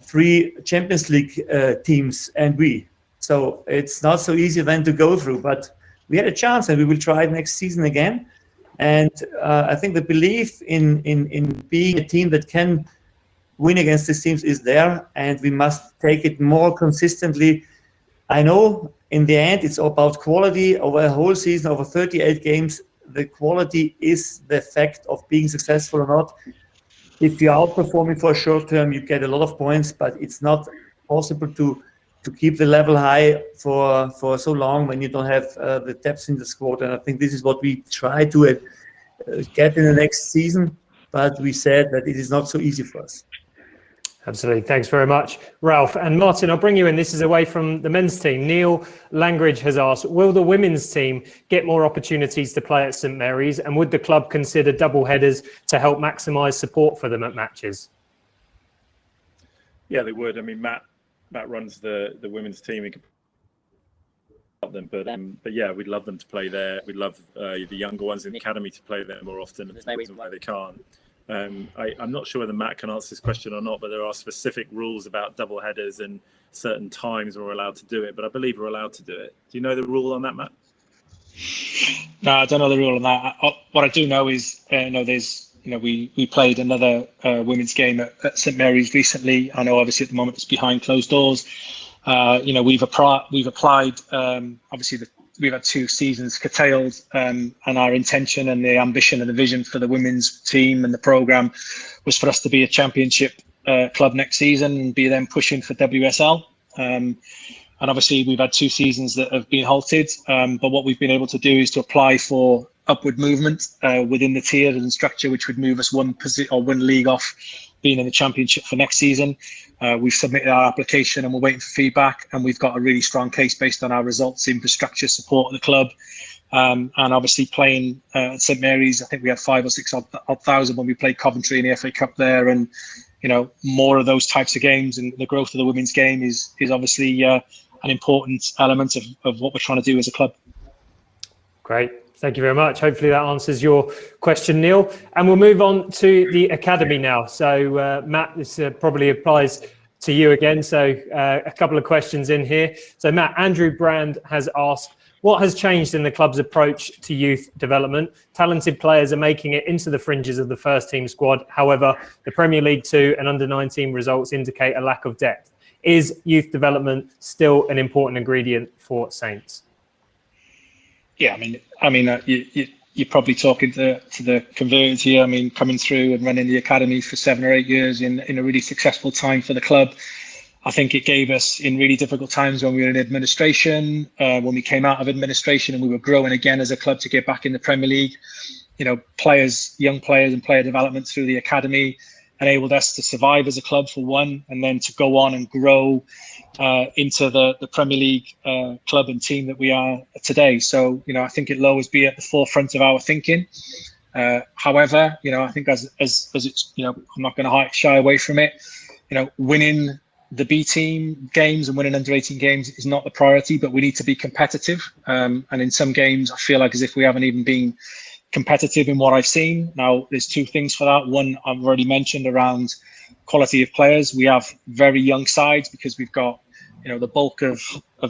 3 Champions League teams and we. So it's not so easy then to go through, but we had a chance, and we will try it next season again. And I think the belief in being a team that can win against these teams is there, and we must take it more consistently. I know in the end it's about quality over a whole season, over 38 games. The quality is the fact of being successful or not. If you're outperforming for a short term, you get a lot of points, but it's not possible to keep the level high for so long when you don't have the depth in the squad. And I think this is what we try to get in the next season, but we said that it is not so easy for us. Absolutely. Thanks very much, Ralph. And Martin, I'll bring you in. This is away from the men's team. Neil Langridge has asked, will the women's team get more opportunities to play at St Mary's, and would the club consider double headers to help maximise support for them at matches? Yeah, they would. I mean, Matt runs the women's team. He could help them, but yeah, we'd love them to play there. We'd love the younger ones in the academy to play there more often. There's no reason why they can't. I'm not sure whether Matt can answer this question or not, but there are specific rules about double headers and certain times we're allowed to do it. But I believe we're allowed to do it. Do you know the rule on that, Matt? No, I don't know the rule on that. What I do know is, we played another women's game at St Mary's recently. I know obviously at the moment it's behind closed doors. We've applied. Obviously, we've had 2 seasons curtailed, and our intention and the ambition and the vision for the women's team and the programme was for us to be a championship club next season and be then pushing for WSL. And obviously, we've had 2 seasons that have been halted. But what we've been able to do is to apply for upward movement within the tiers and structure, which would move us one league off being in the championship for next season. We've submitted our application and we're waiting for feedback, and we've got a really strong case based on our results, infrastructure, support of the club, and obviously playing at St Mary's. I think we had 5 or 6 odd thousand when we played Coventry in the FA Cup there, and more of those types of games, and the growth of the women's game is obviously an important element of what we're trying to do as a club. Great. Thank you very much. Hopefully that answers your question, Neil. And we'll move on to the academy now. So, Matt, this probably applies to you again. So a couple of questions in here. So, Matt, Andrew Brand has asked, what has changed in the club's approach to youth development? Talented players are making it into the fringes of the first team squad. However, the Premier League 2 and under-19 results indicate a lack of depth. Is youth development still an important ingredient for Saints? Yeah, I mean, you're probably talking to the converted here. I mean, coming through and running the academy for 7 or 8 years in a really successful time for the club. I think it gave us, in really difficult times when we were in administration, when we came out of administration and we were growing again as a club to get back in the Premier League, players, young players and player development through the academy enabled us to survive as a club for one, and then to go on and grow into the Premier League club and team that we are today. So, I think it'll always be at the forefront of our thinking. However, I think as it's, I'm not going to shy away from it. Winning the B team games and winning under 18 games is not the priority, but we need to be competitive. And in some games, I feel like as if we haven't even been competitive in what I've seen. Now, there's 2 things for that. One, I've already mentioned around quality of players. We have very young sides because we've got the bulk of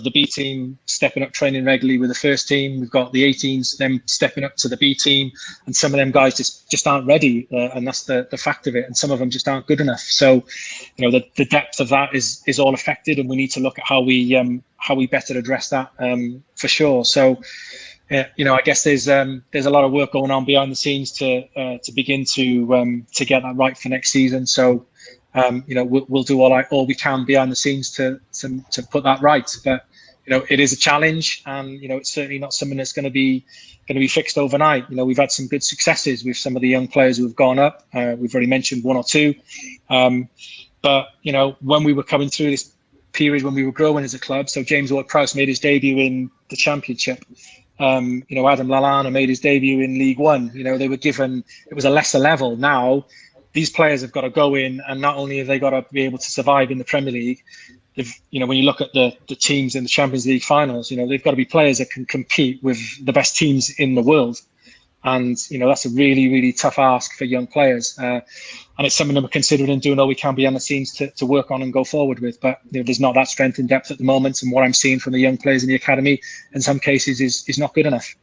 the B team stepping up training regularly with the first team. We've got the 18s, them stepping up to the B team, and some of them guys just aren't ready, and that's the fact of it. And some of them just aren't good enough. So, the depth of that is all affected, and we need to look at how we better address that for sure. So, I guess there's a lot of work going on behind the scenes to begin to get that right for next season. So. We'll do all we can behind the scenes to put that right. But it is a challenge, and it's certainly not something that's going to be fixed overnight. We've had some good successes with some of the young players who have gone up. We've already mentioned one or two. But when we were coming through this period when we were growing as a club, so James Ward-Prowse made his debut in the Championship. Adam Lallana made his debut in League One. They were given, it was a lesser level. Now these players have got to go in, and not only have they got to be able to survive in the Premier League, when you look at the teams in the Champions League finals, they've got to be players that can compete with the best teams in the world. And, that's a really, really tough ask for young players. And it's something that we're considering doing all we can behind the scenes to work on and go forward with. But there's not that strength and depth at the moment. And what I'm seeing from the young players in the academy, in some cases, is not good enough.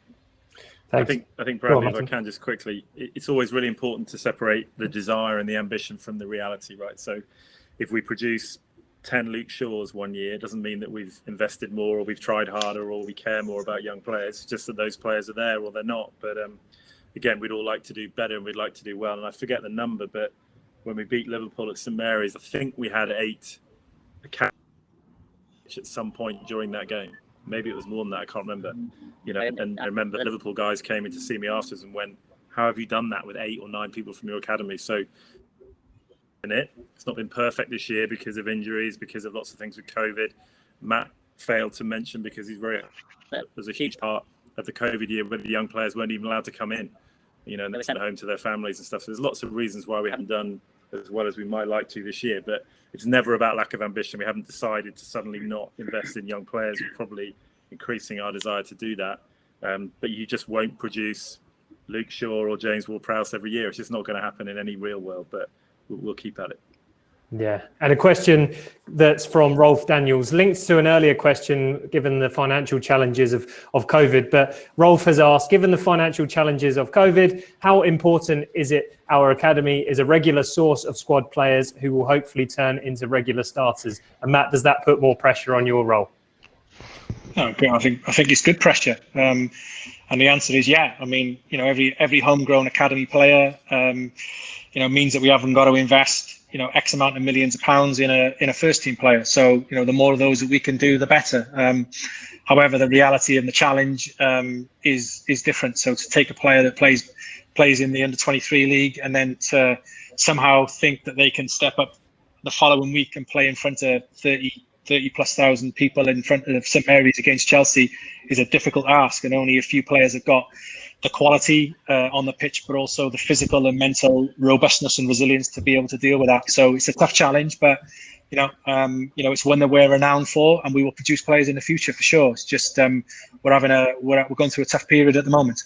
Thanks. I think Bradley, if I can just quickly, it's always really important to separate the desire and the ambition from the reality, right? So if we produce 10 Luke Shaws one year, it doesn't mean that we've invested more or we've tried harder or we care more about young players. It's just that those players are there or they're not. But again, we'd all like to do better and we'd like to do well. And I forget the number, but when we beat Liverpool at St Mary's, I think we had 8 at some point during that game. Maybe it was more than that. I can't remember. And I remember Liverpool guys came in to see me afterwards and went, "How have you done that with 8 or 9 people from your academy?" So, it's not been perfect this year because of injuries, because of lots of things with COVID. Matt failed to mention because there's a huge part of the COVID year where the young players weren't even allowed to come in, and they sent home to their families and stuff. So there's lots of reasons why we haven't done as well as we might like to this year, but it's never about lack of ambition. We haven't decided to suddenly not invest in young players. We're probably increasing our desire to do that. But you just won't produce Luke Shaw or James Ward-Prowse every year. It's just not going to happen in any real world, but we'll keep at it. Yeah, and a question that's from Rolf Daniels, linked to an earlier question, given the financial challenges of COVID. But Rolf has asked, given the financial challenges of COVID, how important is it our academy is a regular source of squad players who will hopefully turn into regular starters? And Matt, does that put more pressure on your role? I think it's good pressure. And the answer is yeah. I mean, every homegrown academy player, means that we haven't got to invest X amount of millions of pounds in a first team player. So, the more of those that we can do, the better. However, the reality and the challenge is different. So to take a player that plays in the under 23 league and then to somehow think that they can step up the following week and play in front of 30 plus thousand people in front of St Mary's against Chelsea is a difficult ask, and only a few players have got the quality on the pitch, but also the physical and mental robustness and resilience to be able to deal with that. So it's a tough challenge, but it's one that we're renowned for, and we will produce players in the future for sure. It's just we're going through a tough period at the moment.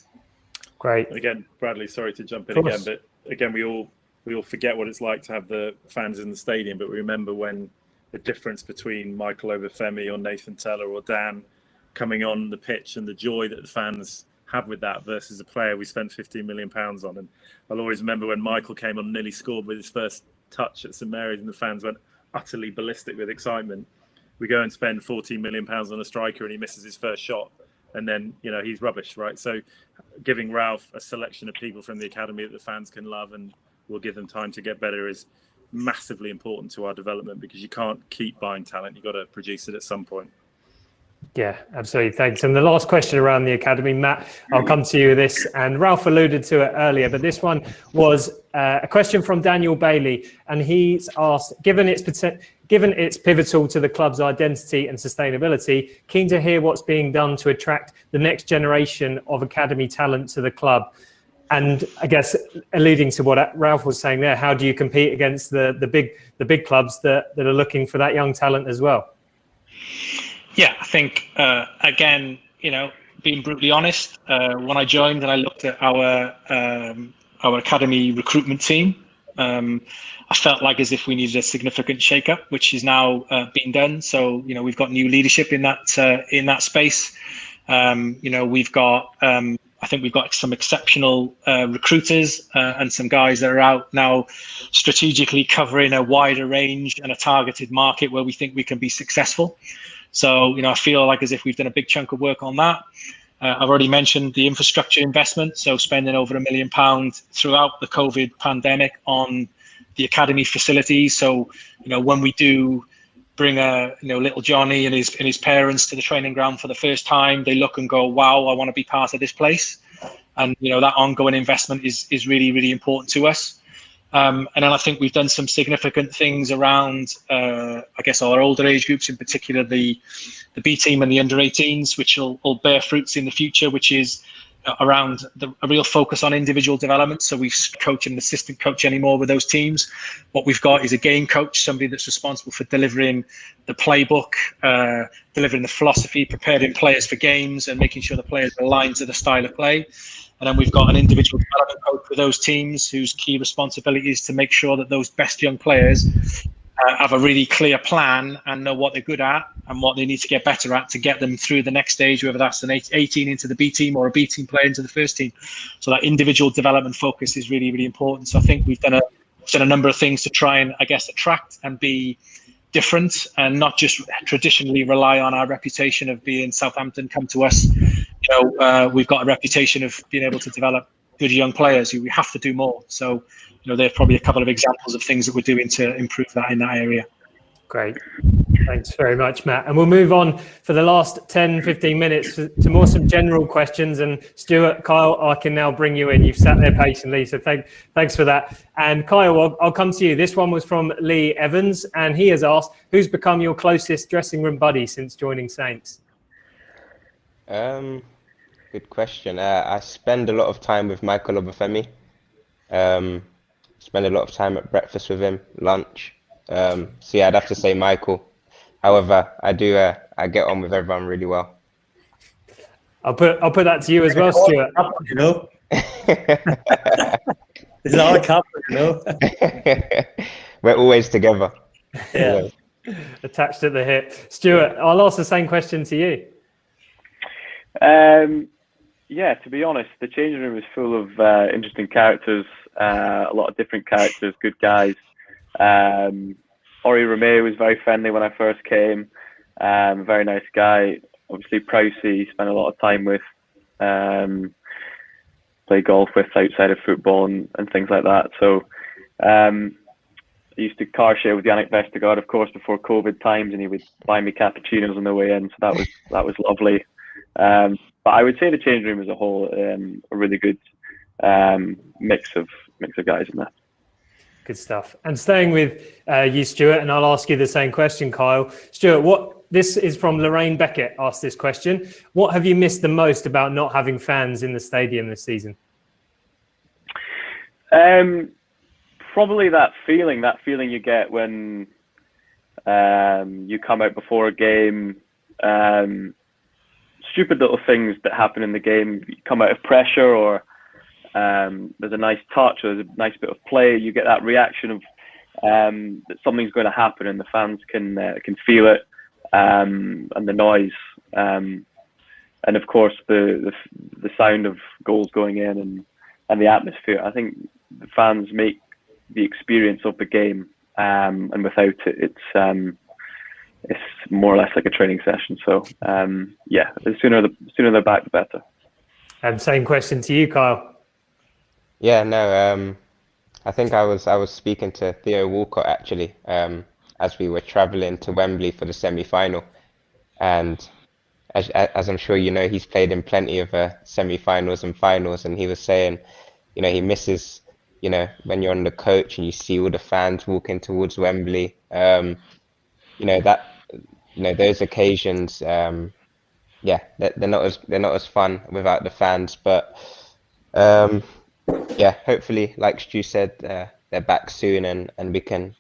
Great. Again, Bradley, sorry to jump in again, but again, we all forget what it's like to have the fans in the stadium, but we remember when the difference between Michael Obafemi or Nathan Teller or Dan coming on the pitch and the joy that the fans have with that versus a player we spent £15 million on. And I'll always remember when Michael came on and nearly scored with his first touch at St Mary's and the fans went utterly ballistic with excitement. We go and spend £14 million on a striker and he misses his first shot, and then he's rubbish, right? So giving Ralph a selection of people from the academy that the fans can love and will give them time to get better is massively important to our development, because you can't keep buying talent. You've got to produce it at some point. Yeah, absolutely. Thanks. And the last question around the academy, Matt, I'll come to you with this, and Ralph alluded to it earlier, but this one was a question from Daniel Bailey, and he's asked, given it's pivotal to the club's identity and sustainability, keen to hear what's being done to attract the next generation of academy talent to the club. And I guess alluding to what Ralph was saying there, how do you compete against the big clubs that are looking for that young talent as well? Yeah, I think again, being brutally honest, when I joined and I looked at our academy recruitment team, I felt like as if we needed a significant shake-up, which is now being done. So, we've got new leadership in that space. We've got, I think we've got some exceptional recruiters and some guys that are out now strategically covering a wider range and a targeted market where we think we can be successful. So, I feel like as if we've done a big chunk of work on that. I've already mentioned the infrastructure investment, so spending over £1 million throughout the COVID pandemic on the academy facilities. So, when we do bring little Johnny and his parents to the training ground for the first time, they look and go, wow, I want to be part of this place. And, that ongoing investment is really, really important to us. And then I think we've done some significant things around, I guess, our older age groups, in particular the B team and the under 18s, which will bear fruits in the future, which is around a real focus on individual development. So we coach and assistant coach anymore with those teams. What we've got is a game coach, somebody that's responsible for delivering the playbook, delivering the philosophy, preparing players for games, and making sure the players are aligned to the style of play. And then we've got an individual development coach for those teams whose key responsibility is to make sure that those best young players have a really clear plan and know what they're good at and what they need to get better at to get them through the next stage, whether that's an 18 into the B team or a B team player into the first team. So that individual development focus is really, really important. So I think we've done a number of things to try and, I guess, attract and be different and not just traditionally rely on our reputation of being Southampton, come to us. We've got a reputation of being able to develop good young players who we have to do more. So, there are probably a couple of examples of things that we're doing to improve that in that area. Great. Thanks very much, Matt. And we'll move on for the last 10, 15 minutes to more some general questions. And Stuart, Kyle, I can now bring you in. You've sat there patiently, so thanks for that. And Kyle, I'll come to you. This one was from Lee Evans, and he has asked, who's become your closest dressing room buddy since joining Saints? Good question. I spend a lot of time with Michael Obafemi. Spend a lot of time at breakfast with him, lunch. So yeah, I'd have to say Michael. However, I get on with everyone really well. I'll put that to you as well, Stuart. This is our couple, We're always together. Yeah. Attached at the hip. Stuart, I'll ask the same question to you. Yeah, to be honest, the changing room is full of interesting characters, a lot of different characters, good guys. Ori Romeo was very friendly when I first came, very nice guy. Obviously, Pricey, spent a lot of time with, play golf with outside of football and things like that. So I used to car share with Yannick Vestergaard, of course, before COVID times, and he would buy me cappuccinos on the way in. So that was lovely. But I would say the change room as a whole, a really good mix of guys in there. Good stuff. And staying with you, Stuart, and I'll ask you the same question, Kyle. Stuart, this is from Lorraine Beckett, asked this question. What have you missed the most about not having fans in the stadium this season? Probably that feeling you get when you come out before a game. Stupid little things that happen in the game. You come out of pressure, or there's a nice touch, or there's a nice bit of play. You get that reaction of that something's going to happen, and the fans can feel it, and the noise, and of course the sound of goals going in, and the atmosphere. I think the fans make the experience of the game, and without it, it's more or less like a training session. So yeah, the sooner they're back, the better. And same question to you, Kyle. Yeah, no, I think I was speaking to Theo Walcott actually, as we were traveling to Wembley for the semi-final, and as I'm sure you know, he's played in plenty of semi-finals and finals, and he was saying, he misses, when you're on the coach and you see all the fans walking towards Wembley, those occasions, yeah, they're not as fun without the fans, but yeah, hopefully, like Stu said, they're back soon, and we can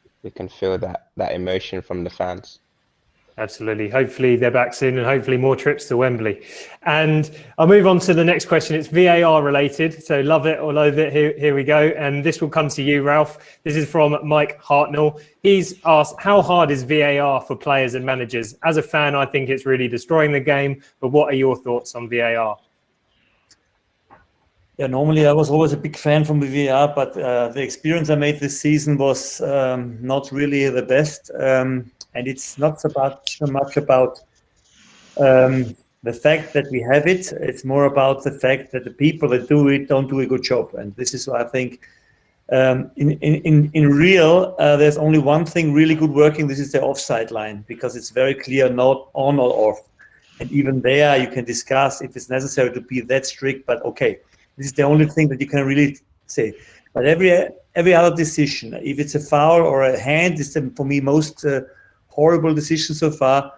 feel that emotion from the fans. Absolutely. Hopefully they're back soon, and hopefully more trips to Wembley. And I'll move on to the next question. It's VAR related, so love it or loathe it. Here we go. And this will come to you, Ralph. This is from Mike Hartnell. He's asked, how hard is VAR for players and managers? As a fan, I think it's really destroying the game, but what are your thoughts on VAR? Yeah, normally I was always a big fan from the VAR, but the experience I made this season was not really the best. And it's not so much about the fact that we have it. It's more about the fact that the people that do it don't do a good job. And this is why I think in real, there's only one thing really good working. This is the offside line, because it's very clear, not on or off. And even there, you can discuss if it's necessary to be that strict, but okay. This is the only thing that you can really say. But every other decision, if it's a foul or a hand, is for me most horrible decision so far.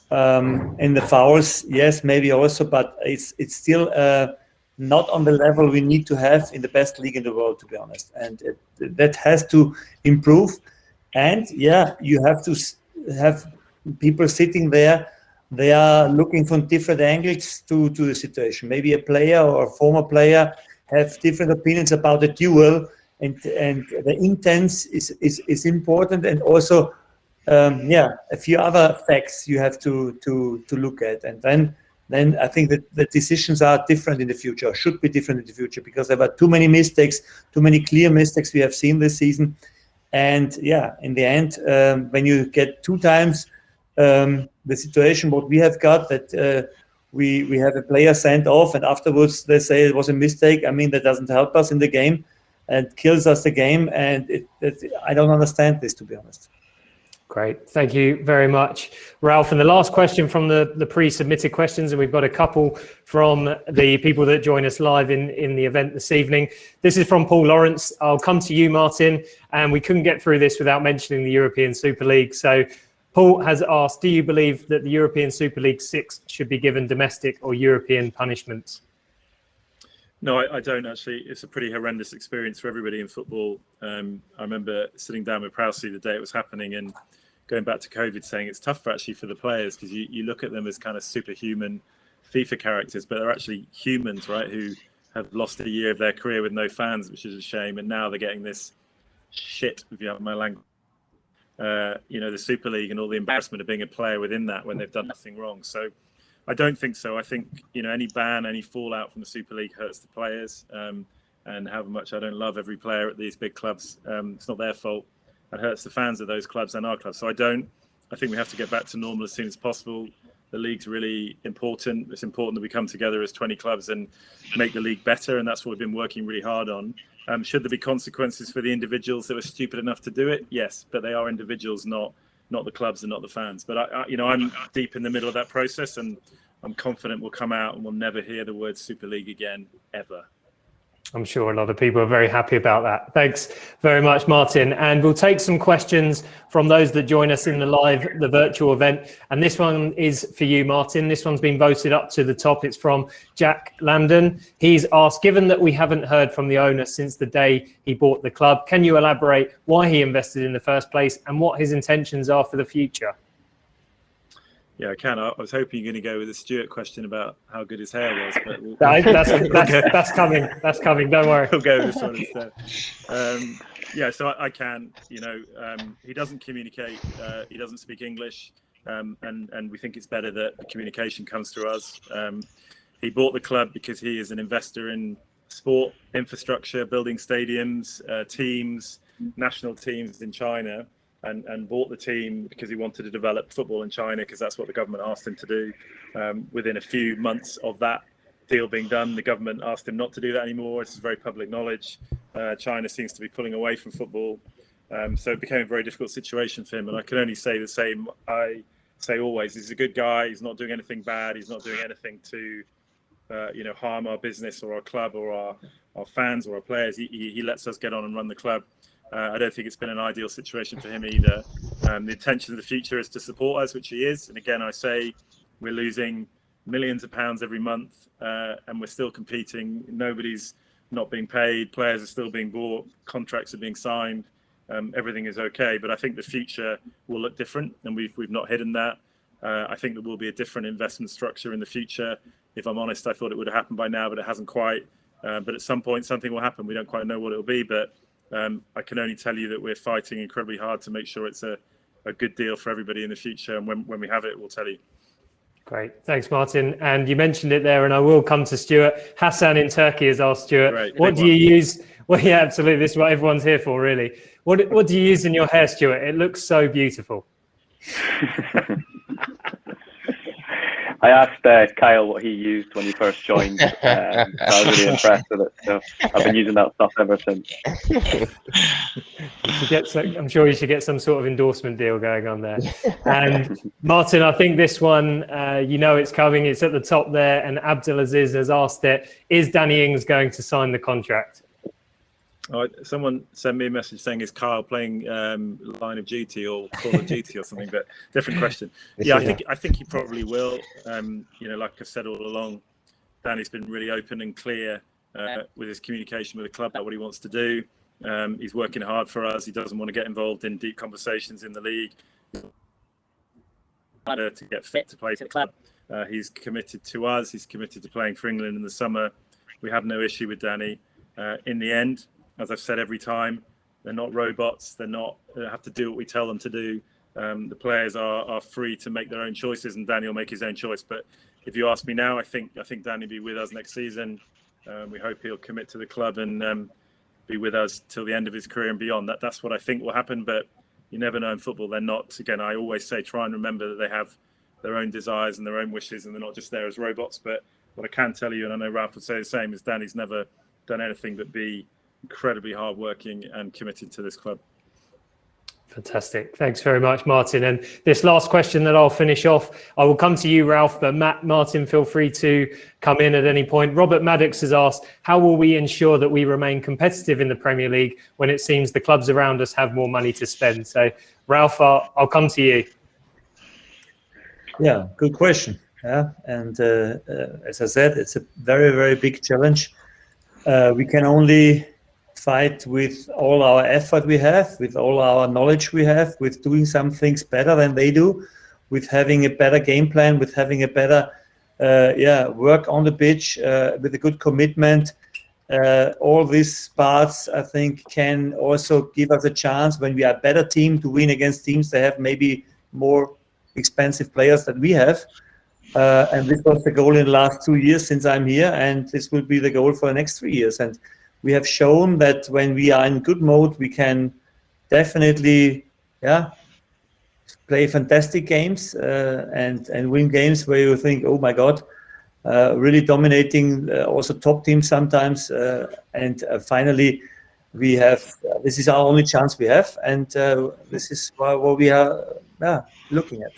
And the fouls, yes, maybe also, but it's still not on the level we need to have in the best league in the world, to be honest. And that has to improve. And yeah, you have to have people sitting there. They are looking from different angles to the situation. Maybe a player or a former player have different opinions about the duel, and the intent is important, and also a few other facts you have to look at, and then I think that the decisions are different in the future, or should be different in the future, because there were too many mistakes, too many clear mistakes we have seen this season, and yeah, in the end, when you get two times the situation what we have got, that we have a player sent off and afterwards they say it was a mistake. I mean, that doesn't help us in the game and kills us the game, and I don't understand this, to be honest. Great. Thank you very much, Ralph. And the last question from the pre-submitted questions, and we've got a couple from the people that join us live in the event this evening. This is from Paul Lawrence. I'll come to you, Martin, and we couldn't get through this without mentioning the European Super League. So Paul has asked, do you believe that the European Super League 6 should be given domestic or European punishments? No, I don't actually. It's a pretty horrendous experience for everybody in football. I remember sitting down with Prowsey the day it was happening and going back to COVID, saying it's tough actually for the players, because you look at them as kind of superhuman FIFA characters, but they're actually humans, right, who have lost a year of their career with no fans, which is a shame. And now they're getting this shit, if you have my language. The Super League and all the embarrassment of being a player within that when they've done nothing wrong. So I don't think so. I think, any ban, any fallout from the Super League hurts the players. And however much I don't love every player at these big clubs, it's not their fault. It hurts the fans of those clubs and our clubs. So I think we have to get back to normal as soon as possible. The league's really important. It's important that we come together as 20 clubs and make the league better. And that's what we've been working really hard on. Should there be consequences for the individuals that were stupid enough to do it? Yes, but they are individuals, not the clubs and not the fans. But I'm deep in the middle of that process, and I'm confident we'll come out and we'll never hear the word Super League again, ever. I'm sure a lot of people are very happy about that. Thanks very much, Martin. And we'll take some questions from those that join us in the virtual event. And this one is for you, Martin. This one's been voted up to the top. It's from Jack Lambden. He's asked, given that we haven't heard from the owner since the day he bought the club, can you elaborate why he invested in the first place and what his intentions are for the future? Yeah, I can. I was hoping you're going to go with a Stuart question about how good his hair was, but that's coming. That's coming. Don't worry. We'll go with this one instead. So I can. He doesn't communicate. He doesn't speak English, and we think it's better that the communication comes through us. He bought the club because he is an investor in sport infrastructure, building stadiums, teams, national teams in China. And bought the team because he wanted to develop football in China, because that's what the government asked him to do. Within a few months of that deal being done, the government asked him not to do that anymore. This is very public knowledge. China seems to be pulling away from football. So it became a very difficult situation for him. And I can only say the same. I say always, he's a good guy. He's not doing anything bad. He's not doing anything to harm our business or our club or our fans or our players. He lets us get on and run the club. I don't think it's been an ideal situation for him either. The intention of the future is to support us, which he is. And again, I say we're losing millions of pounds every month, and we're still competing. Nobody's not being paid. Players are still being bought. Contracts are being signed. Everything is okay. But I think the future will look different, and we've not hidden that. I think there will be a different investment structure in the future. If I'm honest, I thought it would have happened by now, but it hasn't quite. But at some point, something will happen. We don't quite know what it will be, but I can only tell you that we're fighting incredibly hard to make sure it's a good deal for everybody in the future. And when we have it, we'll tell you. Great. Thanks, Martin. And you mentioned it there, and I will come to Stuart. Hassan in Turkey has asked Stuart, Great. what do you use? Well, yeah, absolutely. This is what everyone's here for, really. What do you use in your hair, Stuart? It looks so beautiful. I asked Kyle what he used when he first joined. So I was really impressed with it. So I've been using that stuff ever since. I'm sure you should get some sort of endorsement deal going on there. And Martin, I think this one, it's coming. It's at the top there. And Abdulaziz has asked it, is Danny Ings going to sign the contract? Someone sent me a message saying, is Kyle playing Line of Duty or Call of Duty or something? But different question. Yeah, I think he probably will. Like I said all along, Danny's been really open and clear with his communication with the club about what he wants to do. He's working hard for us. He doesn't want to get involved in deep conversations in the league to get fit to play for the club. He's committed to us. He's committed to playing for England in the summer. We have no issue with Danny. In the end, as I've said every time, they're not robots. They have to do what we tell them to do. The players are free to make their own choices, and Danny will make his own choice. But if you ask me now, I think Danny will be with us next season. We hope he'll commit to the club and be with us till the end of his career and beyond. That's what I think will happen. But you never know in football. They're not. Again, I always say try and remember that they have their own desires and their own wishes, and they're not just there as robots. But what I can tell you, and I know Ralph would say the same, is Danny's never done anything but be incredibly hardworking and committed to this club. Fantastic. Thanks very much, Martin. And this last question that I'll finish off, I will come to you, Ralph, but Martin, feel free to come in at any point. Robert Maddox has asked, how will we ensure that we remain competitive in the Premier League when it seems the clubs around us have more money to spend? So, Ralph, I'll come to you. Yeah, good question. Yeah, and as I said, it's a very, very big challenge. We can only fight with all our effort we have, with all our knowledge we have, with doing some things better than they do, with having a better game plan, with having a better work on the pitch, with a good commitment. All these parts, I think, can also give us a chance when we are a better team to win against teams that have maybe more expensive players than we have. And this was the goal in the last 2 years since I'm here, and this will be the goal for the next 3 years. And we have shown that when we are in good mode, we can definitely, play fantastic games and win games where you think, oh my God, really dominating also top teams sometimes. And finally, we have this is our only chance we have, and this is what we are looking at.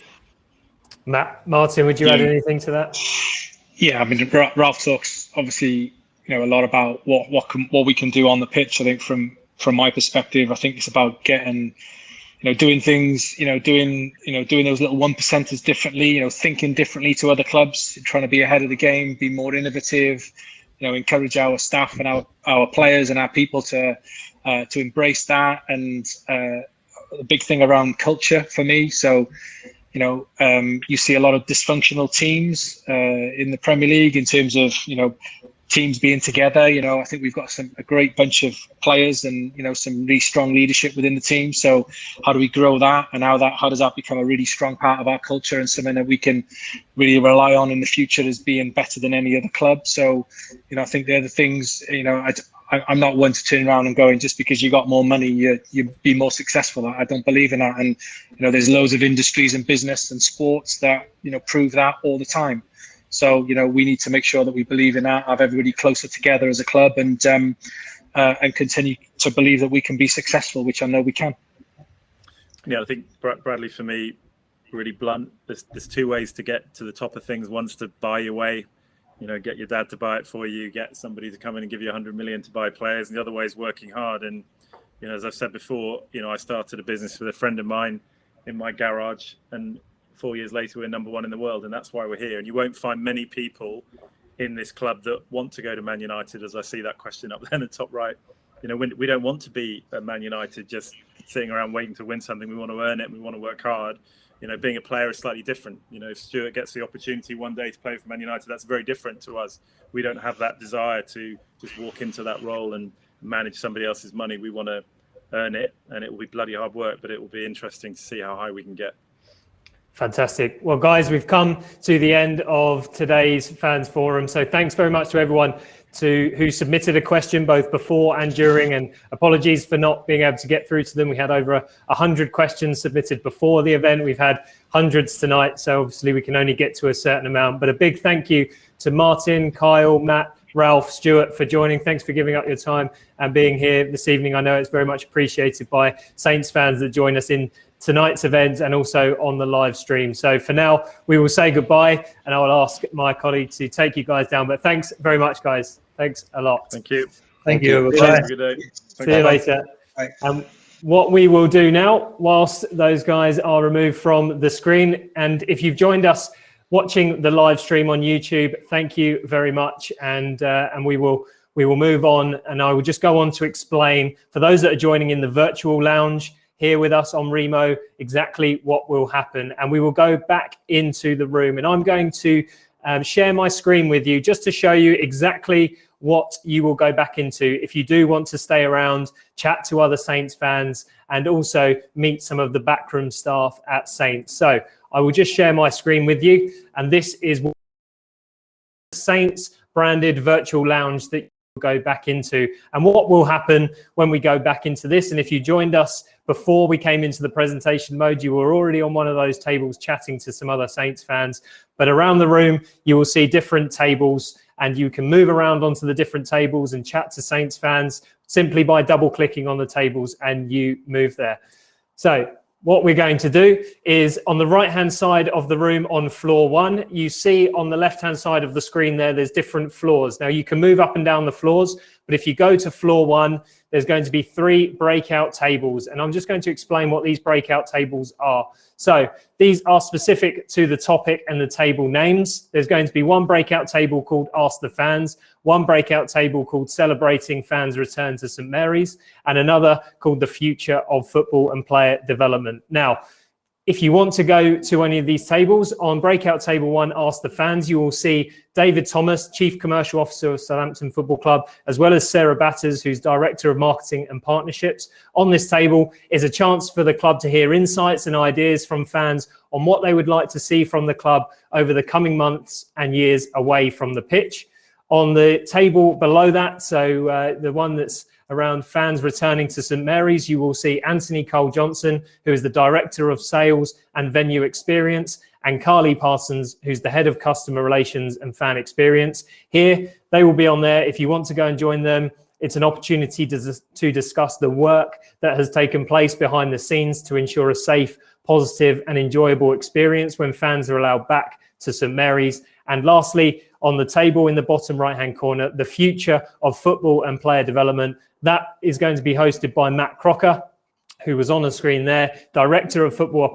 Martin, would you add anything to that? Yeah, I mean, Ralph talks obviously, a lot about what we can do on the pitch. I think from my perspective, I think it's about getting, doing things, doing those little 1%ers differently, thinking differently to other clubs, trying to be ahead of the game, be more innovative, encourage our staff and our players and our people to embrace that. And the big thing around culture for me. So, you see a lot of dysfunctional teams in the Premier League in terms of, teams being together. I think we've got a great bunch of players and, some really strong leadership within the team. So how do we grow that? And how does that become a really strong part of our culture and something that we can really rely on in the future as being better than any other club? So, I think they're the things, I'm not one to turn around and going, just because you got more money, you be more successful. I don't believe in that. And, there's loads of industries and business and sports that, prove that all the time. So, we need to make sure that we believe in that, have everybody closer together as a club and continue to believe that we can be successful, which I know we can. Yeah, I think, Bradley, for me, really blunt, there's two ways to get to the top of things. One's to buy your way, get your dad to buy it for you, get somebody to come in and give you 100 million to buy players. And the other way is working hard. And, as I've said before, I started a business with a friend of mine in my garage, and 4 years later, we're number one in the world, and that's why we're here. And you won't find many people in this club that want to go to Man United, as I see that question up there in the top right. We don't want to be at Man United just sitting around waiting to win something. We want to earn it, and we want to work hard. being a player is slightly different. If Stuart gets the opportunity one day to play for Man United, that's very different to us. We don't have that desire to just walk into that role and manage somebody else's money. We want to earn it, and it will be bloody hard work, but it will be interesting to see how high we can get. Fantastic. Well, guys, we've come to the end of today's Fans Forum. So thanks very much to everyone who submitted a question both before and during, and apologies for not being able to get through to them. We had over 100 questions submitted before the event. We've had hundreds tonight, so obviously we can only get to a certain amount. But a big thank you to Martin, Kyle, Matt, Ralph, Stuart for joining. Thanks for giving up your time and being here this evening. I know it's very much appreciated by Saints fans that join us in tonight's event and also on the live stream. So for now, we will say goodbye, and I will ask my colleague to take you guys down. But thanks very much, guys. Thanks a lot. Thank you. Thank you. Bye. Good day. See you later. What we will do now, whilst those guys are removed from the screen, and if you've joined us watching the live stream on YouTube, thank you very much. And we will move on, and I will just go on to explain for those that are joining in the virtual lounge here with us on Remo exactly what will happen. And we will go back into the room, and I'm going to share my screen with you just to show you exactly what you will go back into if you do want to stay around, chat to other Saints fans, and also meet some of the backroom staff at Saints. So I will just share my screen with you, and this is the Saints branded virtual lounge that you'll go back into. And what will happen when we go back into this, and if you joined us before we came into the presentation mode, you were already on one of those tables chatting to some other Saints fans. But around the room, you will see different tables, and you can move around onto the different tables and chat to Saints fans simply by double clicking on the tables, and you move there. So what we're going to do is on the right-hand side of the room on floor 1, you see on the left-hand side of the screen there's different floors. Now you can move up and down the floors, but if you go to floor 1, there's going to be 3 breakout tables. And I'm just going to explain what these breakout tables are. So these are specific to the topic and the table names. There's going to be one breakout table called Ask the Fans, one breakout table called Celebrating Fans' Return to St Mary's, and another called The Future of Football and Player Development. Now, if you want to go to any of these tables, on breakout table 1, Ask the Fans, you will see David Thomas, Chief Commercial Officer of Southampton Football Club, as well as Sarah Batters, who's Director of Marketing and Partnerships. On this table is a chance for the club to hear insights and ideas from fans on what they would like to see from the club over the coming months and years away from the pitch. On the table below that, so the one that's around fans returning to St Mary's, you will see Anthony Cole-Johnson, who is the Director of Sales and Venue Experience, and Carly Parsons, who's the Head of Customer Relations and Fan Experience. Here, they will be on there. If you want to go and join them, it's an opportunity to discuss the work that has taken place behind the scenes to ensure a safe, positive and enjoyable experience when fans are allowed back to St Mary's. And lastly, on the table in the bottom right-hand corner, the future of football and player development. That is going to be hosted by Matt Crocker, who was on the screen there, Director of Football Operations